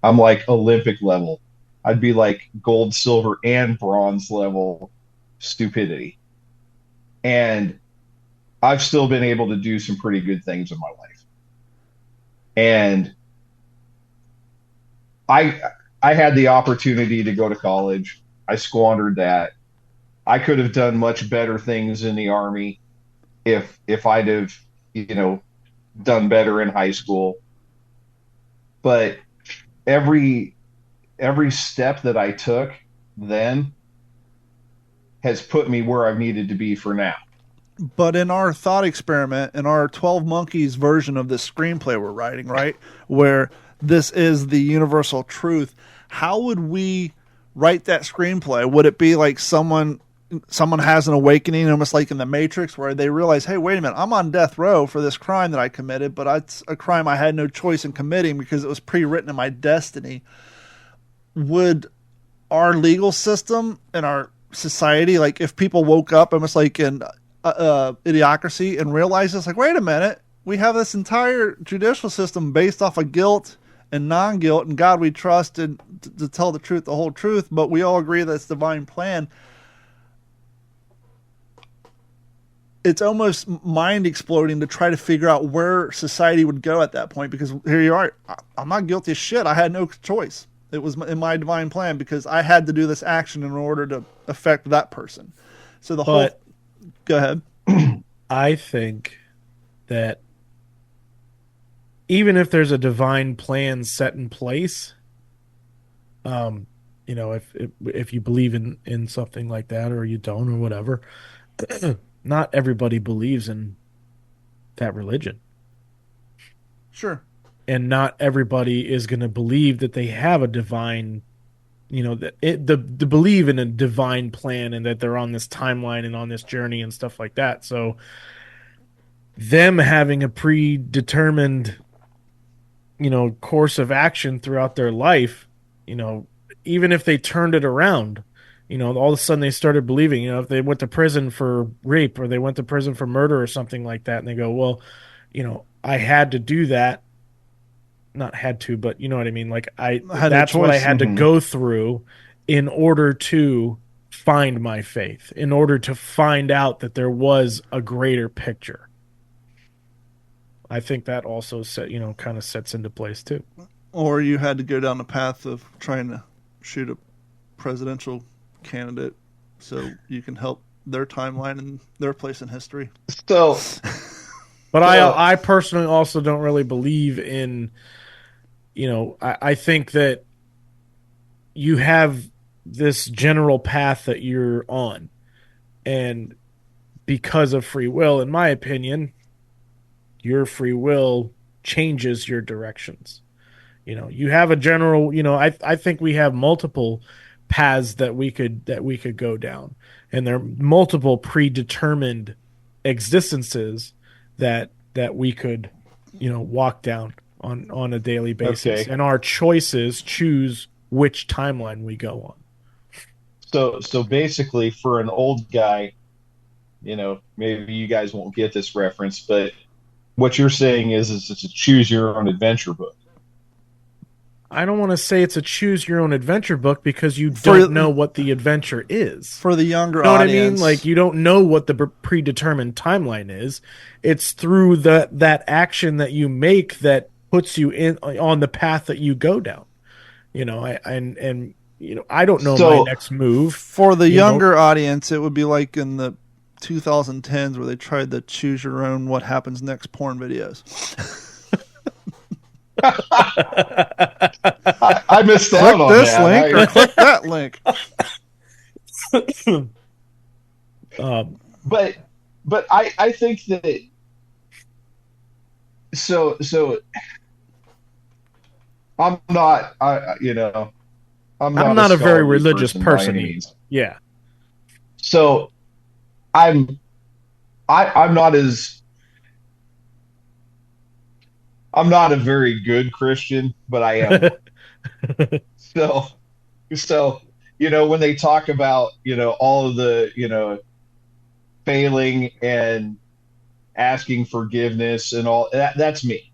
like Olympic level. I'd be like gold, silver, and bronze level stupidity. And I've still been able to do some pretty good things in my life. And I had the opportunity to go to college. I squandered that. I could have done much better things in the Army if I'd have, done better in high school. But every step that I took then has put me where I've needed to be for now. But in our thought experiment, in our 12 Monkeys version of this screenplay we're writing, right, where this is the universal truth, how would we write that screenplay? Would it be like someone has an awakening, almost like in the Matrix, where they realize, hey, wait a minute, I'm on death row for this crime that I committed, but it's a crime I had no choice in committing because it was pre-written in my destiny. Would our legal system and our society, like if people woke up almost like in Idiocracy and realized it's like, wait a minute, we have this entire judicial system based off of guilt and non-guilt and God we trust and to tell the truth, the whole truth, but we all agree that it's divine plan. It's almost mind exploding to try to figure out where society would go at that point, because here you are. I'm not guilty of shit. I had no choice. It was in my divine plan because I had to do this action in order to affect that person. So go ahead. I think that even if there's a divine plan set in place, if you believe in something like that or you don't or whatever, not everybody believes in that religion. Sure. And not everybody is going to believe that they have a divine, to believe in a divine plan and that they're on this timeline and on this journey and stuff like that. So them having a predetermined, course of action throughout their life, even if they turned it around, all of a sudden they started believing, if they went to prison for rape or they went to prison for murder or something like that, and they go, well, I had to do that. Not had to, but you know what I mean? Like that's what I had to go through in order to find my faith, in order to find out that there was a greater picture. I think that also kind of sets into place too. Or you had to go down the path of trying to shoot a presidential candidate so you can help their timeline and their place in history. So, But I personally also don't really believe in, I think that you have this general path that you're on. And because of free will, in my opinion, your free will changes your directions. You have a general, I think we have multiple paths that we could go down. And there are multiple predetermined existences that we could, walk down on a daily basis. Okay. And our choices choose which timeline we go on. So basically, for an old guy, maybe you guys won't get this reference, but what you're saying is it's a choose your own adventure book. I don't want to say it's a choose your own adventure book because you don't know what the adventure is. For the younger you know audience. What I mean? Like, you don't know what the predetermined timeline is. It's through that action that you make that puts you on the path that you go down. I don't know my next move. For the younger audience, it would be like in the 2010s where they tried to choose your own what happens next porn videos. I missed out on this that. link or click that link. But I think that so I'm not I'm not a very scholarly religious by person any either. means. Yeah. So I'm not a very good Christian, but I am. So when they talk about all of the failing and asking forgiveness and all that's me.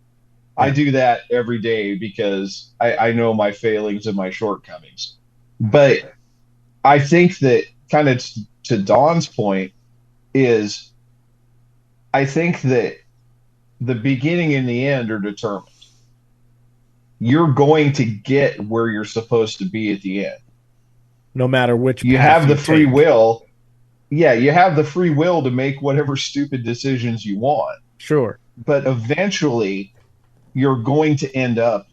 Yeah. I do that every day because I know my failings and my shortcomings. But I think that kind of to Don's point is I think that the beginning and the end are determined. You're going to get where you're supposed to be at the end. No matter which you have the free will. Yeah, you have the free will to make whatever stupid decisions you want. Sure. But eventually you're going to end up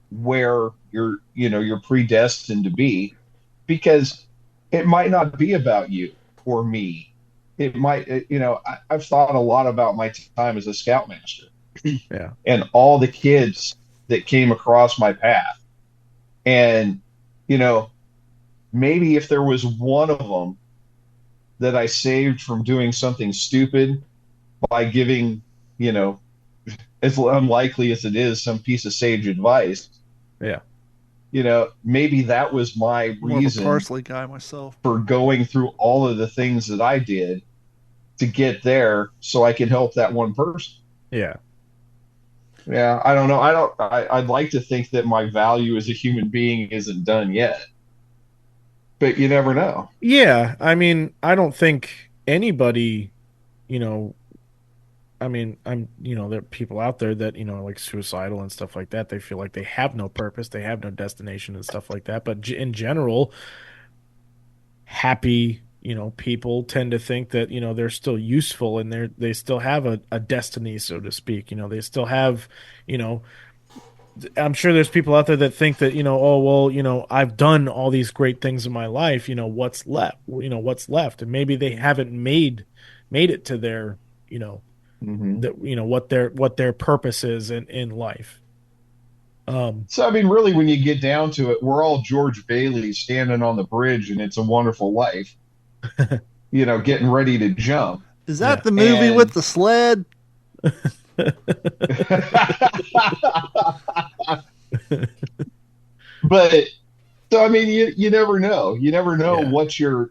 where you're predestined to be, because it might not be about you or me. It might, I've thought a lot about my time as a scoutmaster. Yeah. And all the kids that came across my path. And, maybe if there was one of them that I saved from doing something stupid by giving, as unlikely as it is, some piece of sage advice. Yeah. Maybe that was my reason parsley guy myself for going through all of the things that I did to get there so I can help that one person. Yeah. Yeah. I don't know. I'd like to think that my value as a human being isn't done yet, but you never know. Yeah. I mean, I don't think anybody, there are people out there that, like suicidal and stuff like that. They feel like they have no purpose. They have no destination and stuff like that. But in general, happy, people tend to think that, they're still useful and they still have a destiny, so to speak. They still have, I'm sure there's people out there that think that, I've done all these great things in my life. What's left? What's left? And maybe they haven't made it to their, that what their purpose is in life. So I mean, really, when you get down to it, we're all George Bailey standing on the bridge, and It's a Wonderful Life. Getting ready to jump. Is that the movie with the sled? But so I mean, you never know. You never know what your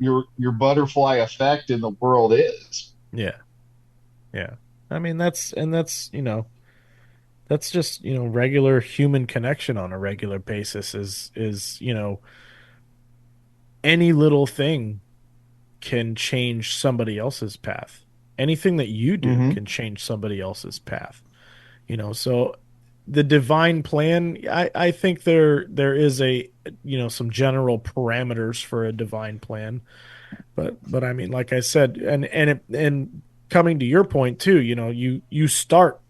butterfly effect in the world is. Yeah. Yeah. I mean, that's just, regular human connection on a regular basis is, any little thing can change somebody else's path. Anything that you do can change somebody else's path. So the divine plan, I think there is some general parameters for a divine plan. But I mean, like I said, and coming to your point too, you start,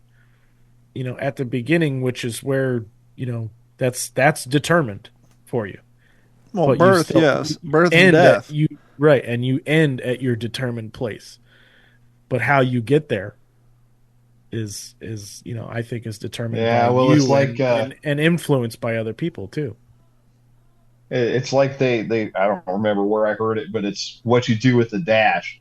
at the beginning, which is where, that's determined for you. Well, But birth, yes, birth and death. And you end at your determined place. But how you get there is I think is determined by well, it's you like and influenced by other people too. it's like they I don't remember where I heard it, but it's what you do with the dash.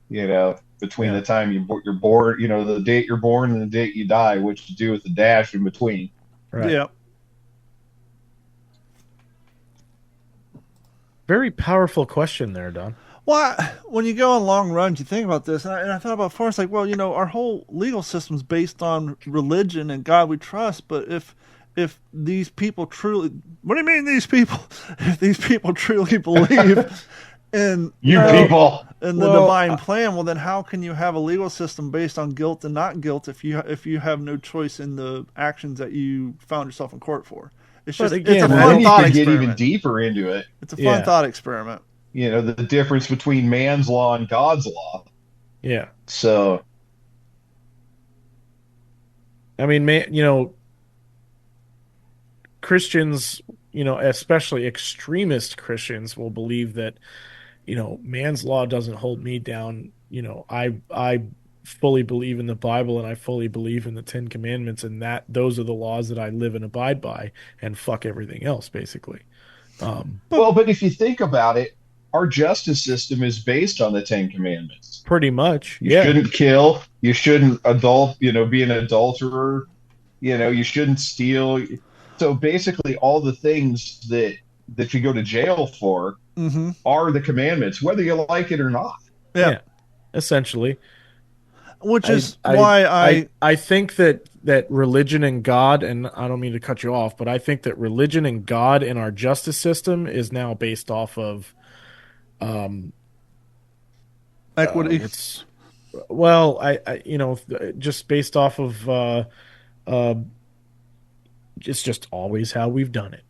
Between the time you're born, the date you're born and the date you die, what you do with the dash in between. Right. Yeah. Very powerful question there, Don. Well, when you go on long runs, you think about this, and I thought about first, like, well, our whole legal system's based on religion and God we trust. But if these people truly, what do you mean these people? If these people truly believe in people in the divine plan, well, then how can you have a legal system based on guilt and not guilt if you have no choice in the actions that you found yourself in court for? It's just again, it's a then fun you thought can get experiment. even deeper into it. It's a fun thought experiment. The difference between man's law and God's law. Yeah. So, I mean, Christians, especially extremist Christians, will believe that, man's law doesn't hold me down. I fully believe in the Bible and I fully believe in the 10 Commandments, and that those are the laws that I live and abide by, and fuck everything else, basically. but if you think about it, our justice system is based on the 10 Commandments. Pretty much. You shouldn't kill. You shouldn't be an adulterer. You shouldn't steal. So basically all the things that you go to jail for are the commandments, whether you like it or not. Yeah. Essentially. Which is why I think that religion and God, and I don't mean to cut you off, but I think that religion and God in our justice system is now based off of equity. Just based off of it's just always how we've done it.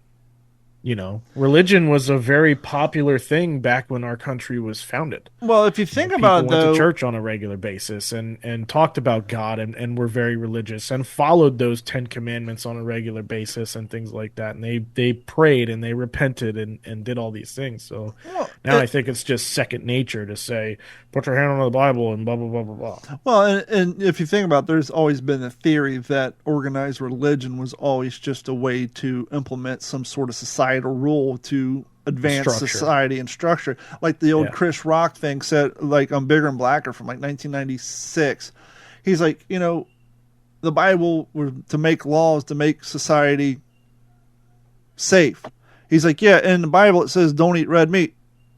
Religion was a very popular thing back when our country was founded. Well, if you think People about it, went though, to church on a regular basis and talked about God and were very religious and followed those 10 Commandments on a regular basis and things like that. And they prayed and they repented and did all these things. So now I think it's just second nature to say, put your hand on the Bible and blah, blah, blah, blah, blah. Well, and if you think about it, there's always been a theory that organized religion was always just a way to implement some sort of societal rule to advance society and structure. Like the old Chris Rock thing said, like on Bigger and Blacker from like 1996. He's like, the Bible was to make laws to make society safe. He's like, yeah, in the Bible it says don't eat red meat.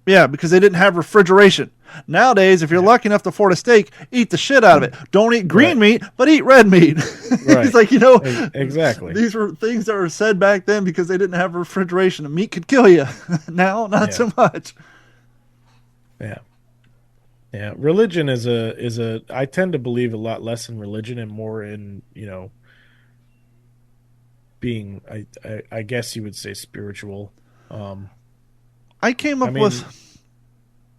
Yeah, because they didn't have refrigeration. Nowadays, if you're lucky enough to afford a steak, eat the shit out of it. Don't eat green meat, but eat red meat. Right. He's like, exactly. These were things that were said back then because they didn't have refrigeration. And meat could kill you. Now, not so much. Yeah. Yeah. Religion is I tend to believe a lot less in religion and more in, being, I guess you would say, spiritual. I came up with,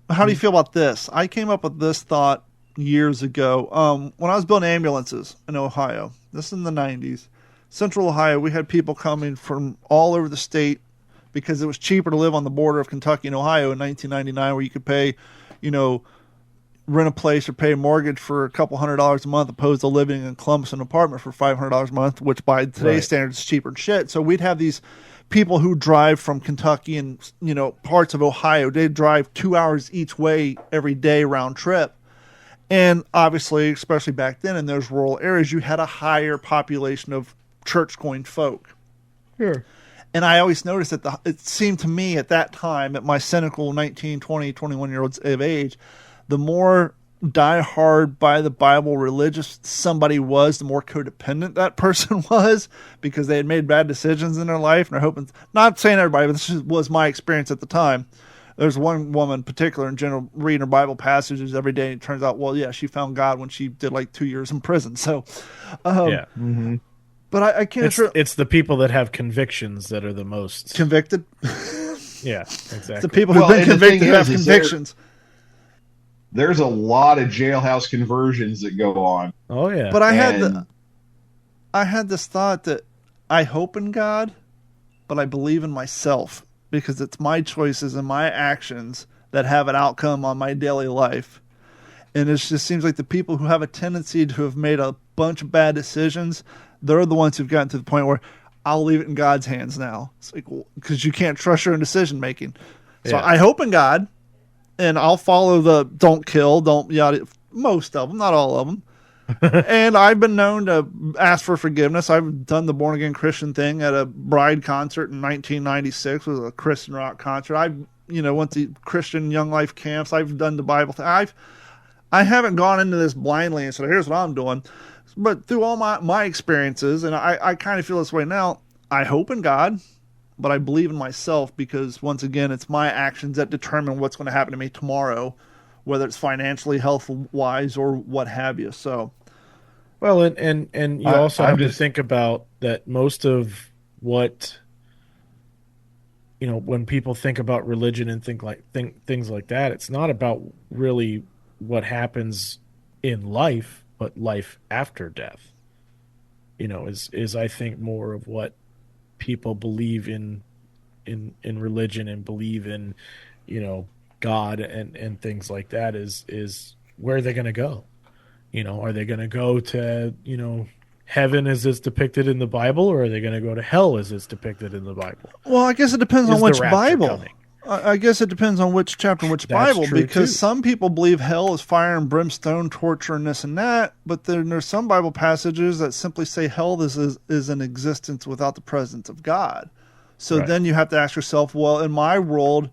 how do you feel about this? I came up with this thought years ago. When I was building ambulances in Ohio, this is in the 90s, Central Ohio, we had people coming from all over the state because it was cheaper to live on the border of Kentucky and Ohio in 1999, where you could pay, rent a place or pay a mortgage for a couple $100 a month, opposed to living in Columbus, an apartment for $500 a month, which by today's standards is cheaper than shit. So we'd have these people who drive from Kentucky and parts of Ohio. They drive 2 hours each way every day round trip, and obviously, especially back then in those rural areas, you had a higher population of church-going folk. Sure. And I always noticed that it seemed to me at that time, at my cynical 19, 20, 21-year-olds of age, the more die-hard by the Bible religious somebody was, the more codependent that person was, because they had made bad decisions in their life and are hoping, not saying everybody, but this was my experience at the time. there's one woman in particular in general reading her Bible passages every day. And it turns out, well, yeah, she found God when she did like 2 years in prison. So, Yeah. Mm-hmm. but I can't. It's the people that have convictions that are the most convicted. Yeah, exactly. It's the people who've been and the convicted thing who have is convictions. There's a lot of jailhouse conversions that go on. Oh yeah. But I had this thought that I hope in God, but I believe in myself because it's my choices and my actions that have an outcome on my daily life. And it just seems like the people who have a tendency to have made a bunch of bad decisions, they're the ones who've gotten to the point where I'll leave it in God's hands now. It's like, because you can't trust your own decision making. So I hope in God, and I'll follow the don't kill, don't yada, most of them, not all of them. And I've been known to ask for forgiveness. I've done the born again Christian thing at a Bride concert in 1996. It was a Christian rock concert. I went to Christian Young Life camps. I've done the Bible thing. I haven't gone into this blindly and said, here's what I'm doing. But through all my experiences, and I kind of feel this way now, I hope in God, but I believe in myself because, once again, it's my actions that determine what's going to happen to me tomorrow, whether it's financially, health-wise, or what have you. So, well, and you also have to think about that most of what, when people think about religion and think things like that, it's not about really what happens in life, but life after death. Is I think more of what people believe in religion and believe in, God and things like that is where they're going to go. Are they going to go to, heaven as it's depicted in the Bible, or are they going to go to hell as it's depicted in the Bible? Well, I guess it depends on which Bible. I guess it depends on which chapter, which Bible, because some people believe hell is fire and brimstone, torture, and this and that. But then there's some Bible passages that simply say hell is an existence without the presence of God. So then you have to ask yourself, well, in my world,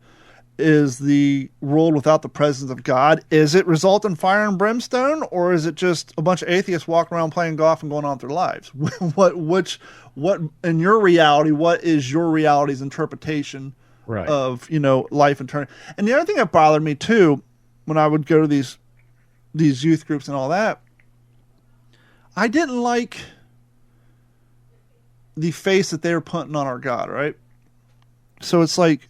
is the world without the presence of God, is it result in fire and brimstone, or is it just a bunch of atheists walking around playing golf and going on with their lives? what in your reality, what is your reality's interpretation of, life and turn? And the other thing that bothered me too, when I would go to these youth groups and all that, I didn't like the face that they were putting on our God, right? So it's like,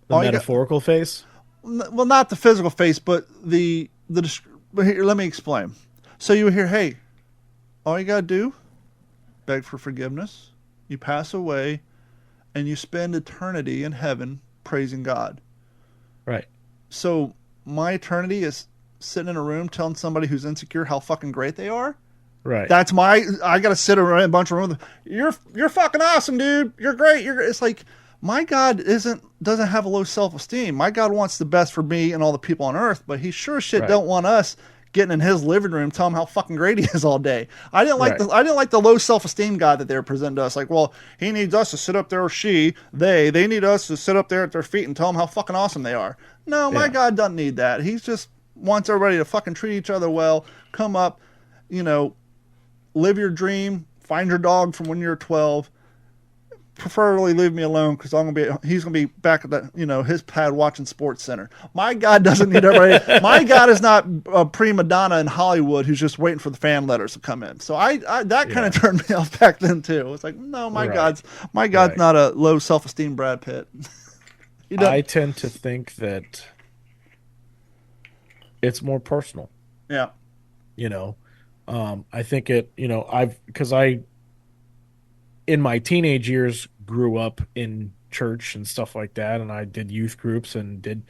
the metaphorical face? Well, not the physical face, but but here, let me explain. So you hear, hey, all you got to do, beg for forgiveness. You pass away, and you spend eternity in heaven praising God. Right. So my eternity is sitting in a room telling somebody who's insecure how fucking great they are. Right. That's I got to sit around a bunch of rooms. You're fucking awesome, dude. You're great. It's like, my God doesn't have a low self-esteem. My God wants the best for me and all the people on earth, but he sure as shit don't want us getting in his living room telling him how fucking great he is all day. I didn't like the low self-esteem God that they were presenting to us. Like, well, he needs us to sit up there, or they need us to sit up there at their feet and tell them how fucking awesome they are. No, my God doesn't need that. He just wants everybody to fucking treat each other well, come up, live your dream, find your dog from when you're 12. Preferably leave me alone because he's gonna be back at his pad watching Sports Center. My God doesn't need everybody. My God is not a prima donna in Hollywood who's just waiting for the fan letters to come in. So that kind of turned me off back then too. It's like, no, my God's not a low self-esteem Brad Pitt. I tend to think that it's more personal. Yeah. I think because in my teenage years grew up in church and stuff like that, and I did youth groups and did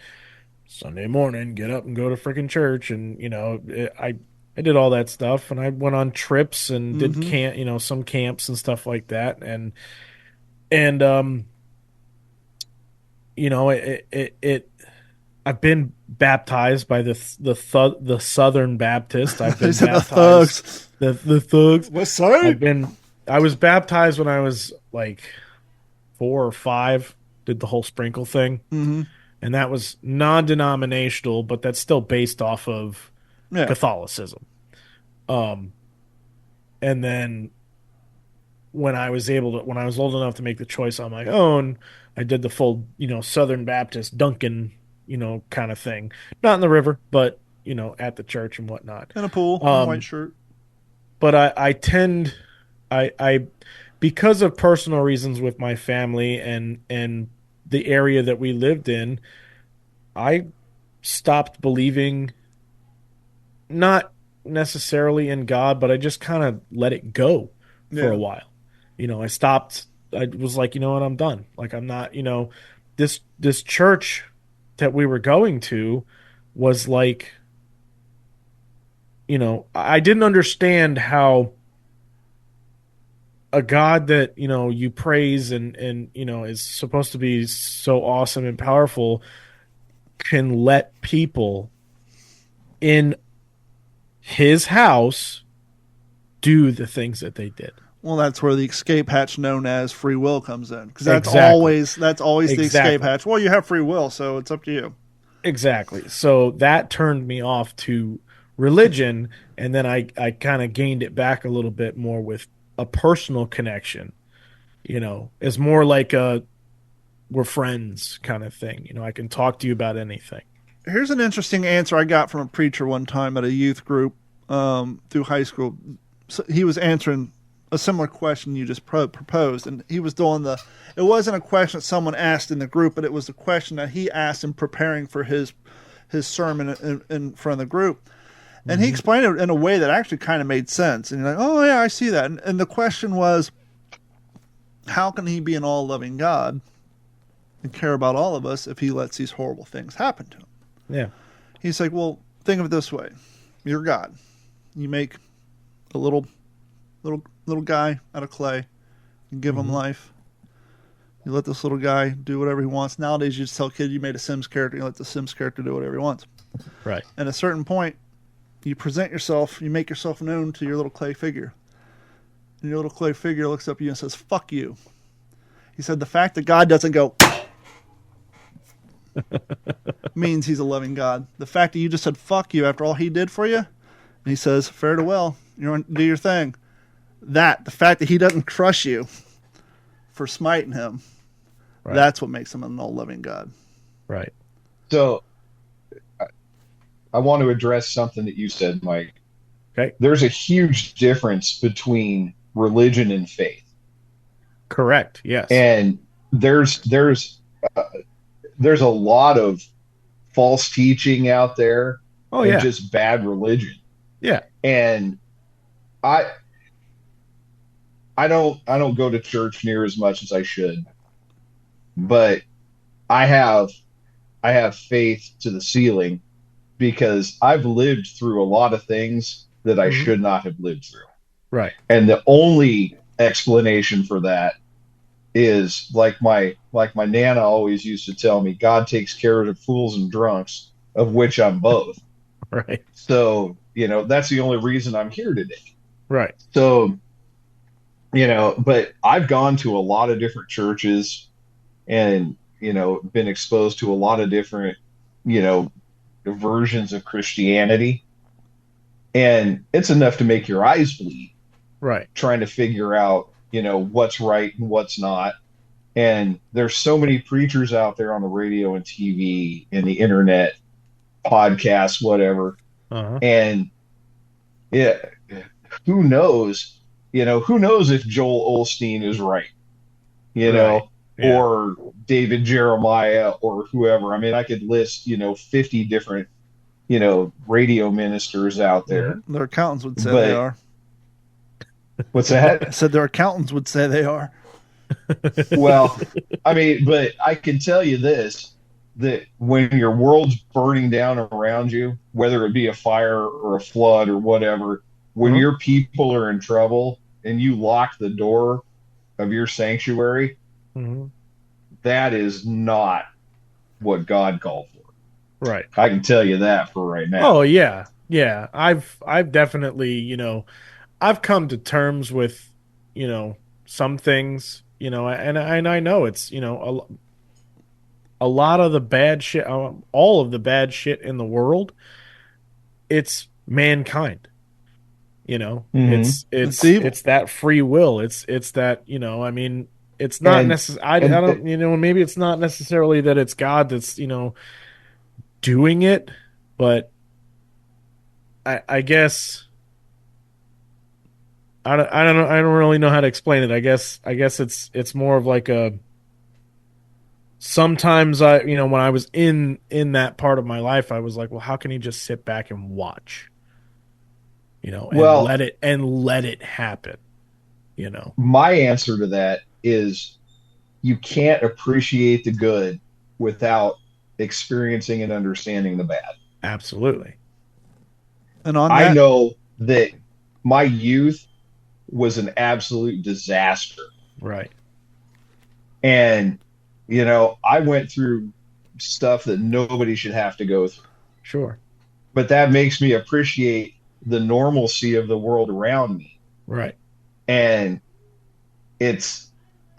Sunday morning get up and go to freaking church, and I did all that stuff, and I went on trips and did some camps and stuff like that, and I've been baptized by the Southern Baptist. I've been baptized the thugs. What's up? I was baptized when I was like 4 or 5, did the whole sprinkle thing. Mm-hmm. And that was non-denominational, but that's still based off of Catholicism. And then when I was old enough to make the choice on my own, I did the full, Southern Baptist Duncan, kind of thing. Not in the river, but, at the church and whatnot. In a pool, in a white Um, shirt. but I because of personal reasons with my family and the area that we lived in, I stopped believing, not necessarily in God, but I just kind of let it go for Yeah. a while. I stopped. I was like, you know what, I'm done. Like, I'm not, this church that we were going to was like, I didn't understand how a God that, you praise and, is supposed to be so awesome and powerful can let people in his house do the things that they did. Well, that's where the escape hatch known as free will comes in, because Exactly. that's always the escape Exactly. hatch. Well, you have free will, so it's up to you. Exactly. So that turned me off to religion, and then I kind of gained it back a little bit more with a personal connection. It's more like a we're friends kind of thing. I can talk to you about anything. Here's an interesting answer I got from a preacher one time at a youth group through high school. So he was answering a similar question you just proposed, and he was doing it wasn't a question that someone asked in the group, but it was a question that he asked in preparing for his sermon in front of the group. And he explained it in a way that actually kind of made sense. And you're like, oh, yeah, I see that. And the question was, how can he be an all-loving God and care about all of us if he lets these horrible things happen to him? Yeah. He's like, well, think of it this way. You're God. You make a little guy out of clay. You give him life. You let this little guy do whatever he wants. Nowadays, you just tell kids you made a Sims character. You let the Sims character do whatever he wants. Right. At a certain point, you present yourself. You make yourself known to your little clay figure. And your little clay figure looks up at you and says, fuck you. He said the fact that God doesn't go means he's a loving God. The fact that you just said fuck you after all he did for you, and he says, fare to well, do your thing. The fact that he doesn't crush you for smiting him, Right. that's what makes him an all-loving God. Right. So I want to address something that you said, Mike. Okay. There's a huge difference between religion and faith. Correct. Yes. And there's a lot of false teaching out there Oh, and yeah. just bad religion. Yeah. And I don't go to church near as much as I should, but I have faith to the ceiling because I've lived through a lot of things that I should not have lived through. Right. And the only explanation for that is like my nana always used to tell me, God takes care of fools and drunks, of which I'm both. Right. So, that's the only reason I'm here today. Right. So, but I've gone to a lot of different churches and, been exposed to a lot of different, versions of Christianity. And it's enough to make your eyes bleed Right. trying to figure out, what's right and what's not. And there's so many preachers out there on the radio and TV and the internet, podcasts, whatever. Uh-huh. And yeah, who knows, who knows if Joel Osteen is right, Right. Yeah. or David Jeremiah or whoever. I mean, I could list, 50 different, radio ministers out there. Their accountants would say But- they are. What's I that? said their accountants would say they are. Well, I mean, but I can tell you this, that when your world's burning down around you, whether it be a fire or a flood or whatever, when your people are in trouble and you lock the door of your sanctuary, that is not what God called for. Right. I can tell you that for right now. Oh yeah. Yeah. I've definitely, I've come to terms with, some things, and I know it's, a lot of the bad shit, all of the bad shit in the world, it's mankind. You know, Mhm. it's evil. it's that free will. It's that, you know, I mean, it's not And- necessarily. I don't, you know, maybe it's not necessarily that it's God that's, you know, doing it, but I guess I don't know. I don't really know how to explain it. I guess it's more of like a. Sometimes you know, when I was in that part of my life, I was like, well, how can he just sit back and watch, you know, and Well, let it happen, you know? my answer to that is you can't appreciate the good without experiencing and understanding the bad. Absolutely. And on I that, know that my youth was an absolute disaster. Right. And, you know, I went through stuff that nobody should have to go through. Sure. But that makes me appreciate the normalcy of the world around me. Right. And it's,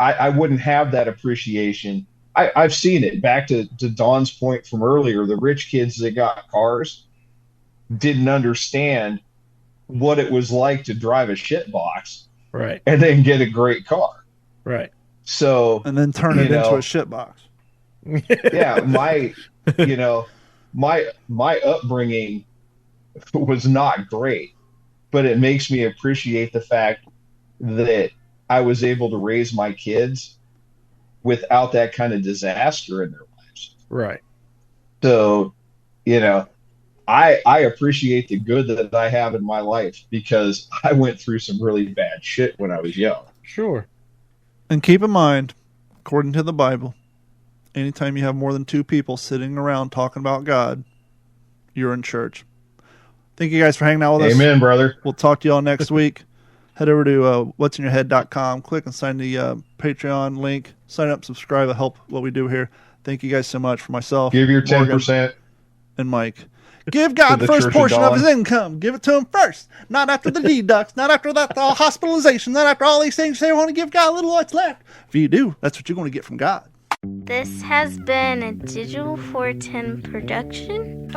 I wouldn't have that appreciation. I've seen it back to Don's point from earlier. The rich kids that got cars didn't understand what it was like to drive a shit box Right. and then get a great car. Right. So, and then turn you it into know, a shit box. yeah, you know, my upbringing was not great, but it makes me appreciate the fact that I was able to raise my kids without that kind of disaster in their lives. Right. So, you know, I appreciate the good that I have in my life because I went through some really bad shit when I was young. Sure. And keep in mind, according to the Bible, anytime you have more than 2 people sitting around talking about God, you're in church. Thank you guys for hanging out with us. Amen, brother. We'll talk to y'all next week. Head over to what'sinyourhead.com. Click and sign the Patreon link. Sign up, subscribe. It'll help what we do here. Thank you guys so much. For myself, Give your Morgan, 10%. and Mike. Give God the first Church of portion of Dawn. his income. Give it to him first. Not after the deducts. Not after that hospitalization. Not after all these things. They want to give God a little what's left. If you do, that's what you're going to get from God. This has been a Digital 410 production.